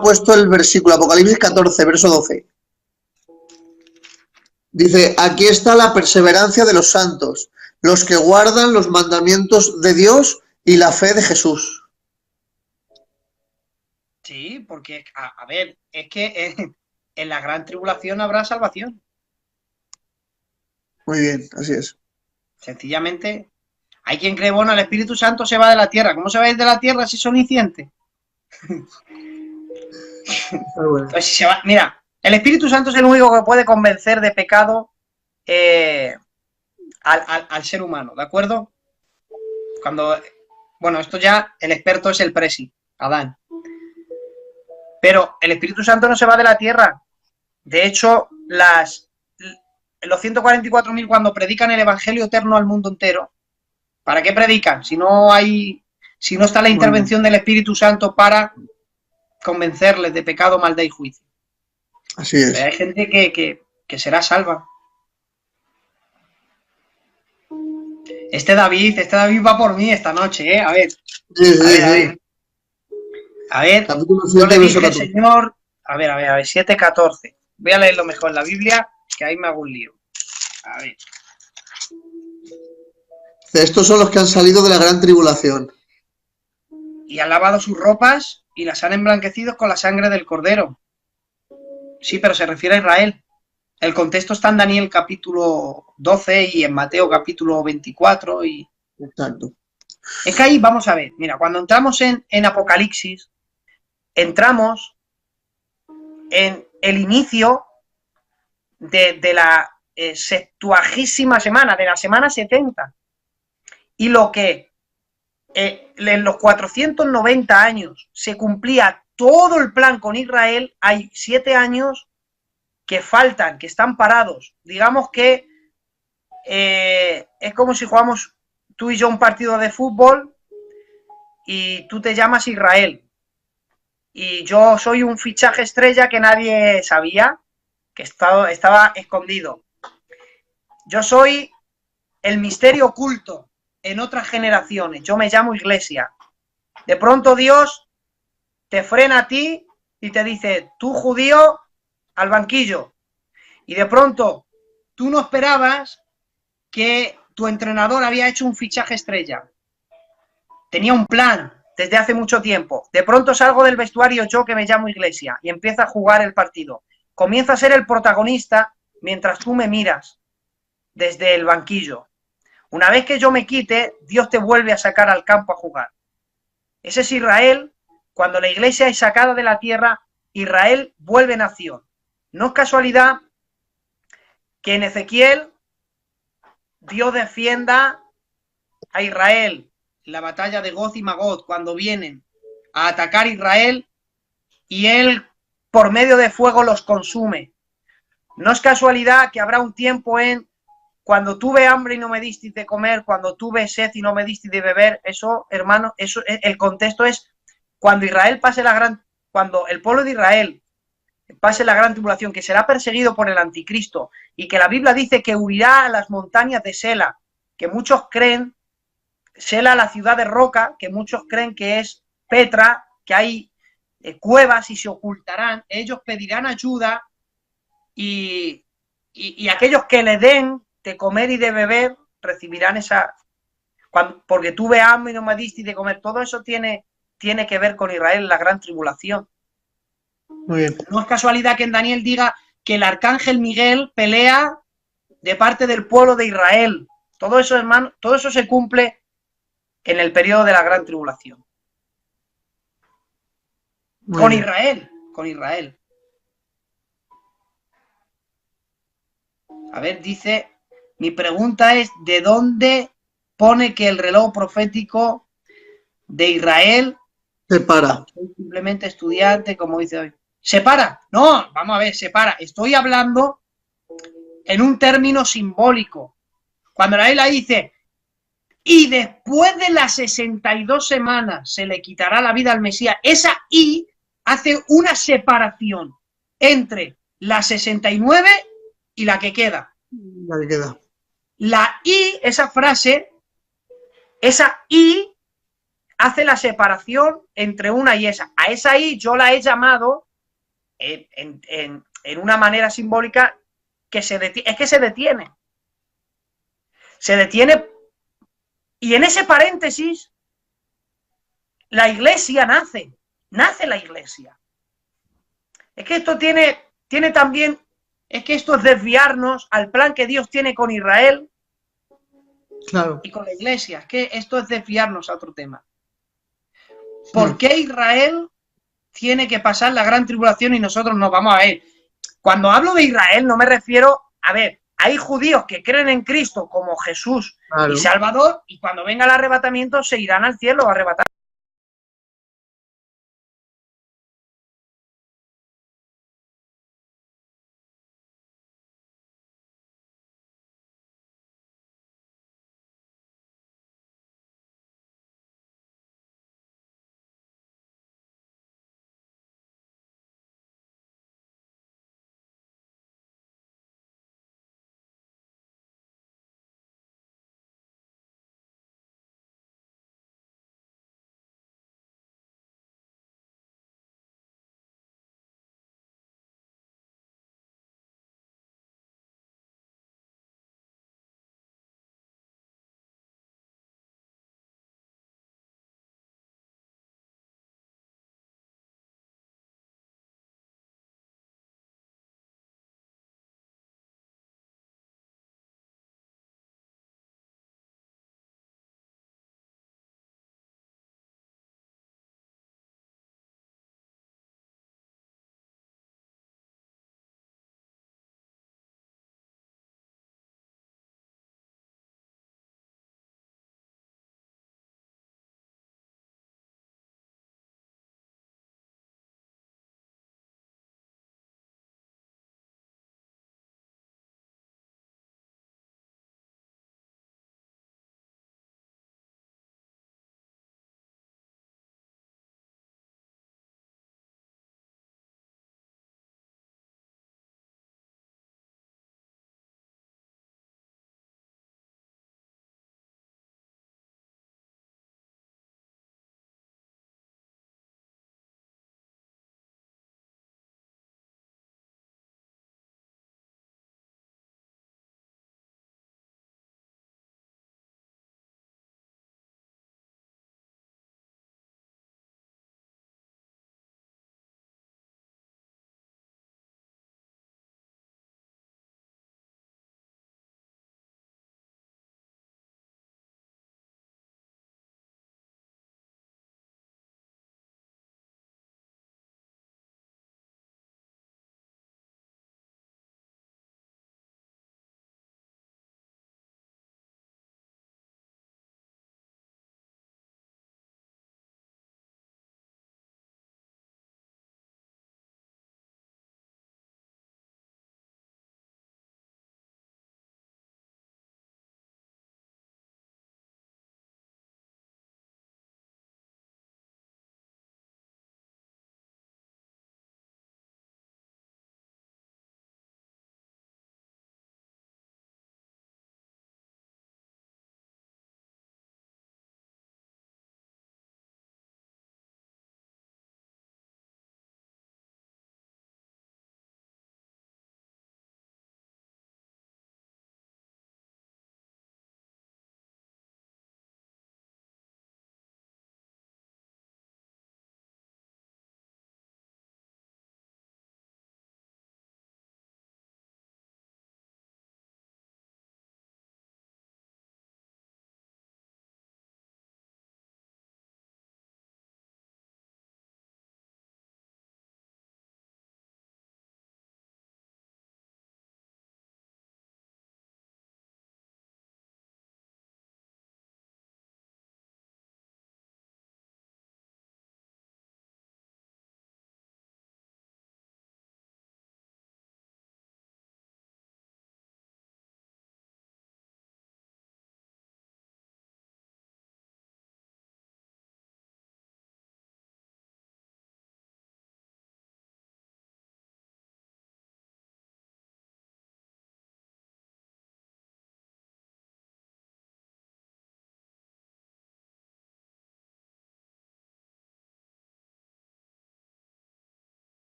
puesto el versículo, Apocalipsis 14, verso 12. Dice, aquí está la perseverancia de los santos, los que guardan los mandamientos de Dios y la fe de Jesús. Sí, porque, a ver, es que en la gran tribulación habrá salvación. Muy bien, así es. Sencillamente, hay quien cree, bueno, el Espíritu Santo se va de la tierra. ¿Cómo se va a ir de la tierra si son inicientes? Bueno. Pues si se va, mira, el Espíritu Santo es el único que puede convencer de pecado al ser humano, ¿de acuerdo? Cuando, bueno, esto ya, el experto es el Presi, Adán. Pero el Espíritu Santo no se va de la tierra. De hecho, los 144.000 cuando predican el Evangelio eterno al mundo entero, ¿para qué predican? Si no está la intervención del Espíritu Santo para convencerles de pecado, maldad y juicio. Así es. Pero hay gente que será salva. Este David va por mí esta noche, ¿eh? A ver. A ver. Capítulo 7, Yo le dije, 14. Señor, a ver, 7:14. Voy a leerlo mejor en la Biblia, que ahí me hago un lío. A ver. Estos son los que han salido de la gran tribulación. Y han lavado sus ropas y las han emblanquecido con la sangre del Cordero. Sí, pero se refiere a Israel. El contexto está en Daniel capítulo 12 y en Mateo capítulo 24. Exacto. Es que ahí, vamos a ver, mira, cuando entramos en Apocalipsis, entramos en el inicio de la 70ª semana, de la semana 70. Y lo que en los 490 años se cumplía todo el plan con Israel, hay 7 años que faltan, que están parados. Digamos que es como si jugamos tú y yo un partido de fútbol y tú te llamas Israel y yo soy un fichaje estrella que nadie sabía, que estaba escondido. Yo soy el misterio oculto en otras generaciones. Yo me llamo Iglesia. De pronto Dios te frena a ti y te dice, tú judío, al banquillo. Y de pronto tú no esperabas que tu entrenador había hecho un fichaje estrella. Tenía un plan desde hace mucho tiempo. De pronto salgo del vestuario yo que me llamo Iglesia y empiezo a jugar el partido. Comienzo a ser el protagonista mientras tú me miras desde el banquillo. Una vez que yo me quite, Dios te vuelve a sacar al campo a jugar. Ese es Israel. Cuando la Iglesia es sacada de la tierra, Israel vuelve nación. No es casualidad que en Ezequiel Dios defienda a Israel, la batalla de Goz y Magog, cuando vienen a atacar a Israel y él por medio de fuego los consume. No es casualidad que habrá un tiempo en cuando tuve hambre y no me disteis de comer, cuando tuve sed y no me disteis de beber. Eso, hermano, eso, el contexto es cuando Israel pase cuando el pueblo de Israel pase la gran tribulación, que será perseguido por el anticristo, y que la Biblia dice que huirá a las montañas de Sela, que muchos creen, Sela, la ciudad de roca, que muchos creen que es Petra, que hay cuevas y se ocultarán, ellos pedirán ayuda y aquellos que le den de comer y de beber recibirán esa... porque tuve hambre y no me diste de comer. Todo eso tiene que ver con Israel, la gran tribulación. Muy bien. No es casualidad que en Daniel diga que el arcángel Miguel pelea de parte del pueblo de Israel. Todo eso, hermano, todo eso se cumple en el periodo de la gran tribulación. Con Israel, con Israel. A ver, dice, mi pregunta es, ¿de dónde pone que el reloj profético de Israel se para? Soy simplemente estudiante, como dice hoy. ¿Se para? No, vamos a ver, se para. Estoy hablando en un término simbólico. Cuando la Biblia dice, y después de las 62 semanas se le quitará la vida al Mesías, esa y hace una separación entre la 69 y la que queda. La que queda. La y, esa frase, esa y hace la separación entre una y esa. A esa y yo la he llamado en una manera simbólica que se detiene, es que se detiene. Se detiene y en ese paréntesis la iglesia nace la iglesia. Es que esto tiene también, es que esto es desviarnos al plan que Dios tiene con Israel, claro, y con la iglesia. Es que esto es desviarnos a otro tema. ¿Por qué Israel tiene que pasar la gran tribulación y nosotros no? Vamos a ver, cuando hablo de Israel no me refiero, a ver, hay judíos que creen en Cristo como Jesús, claro, y Salvador, y cuando venga el arrebatamiento se irán al cielo a arrebatar.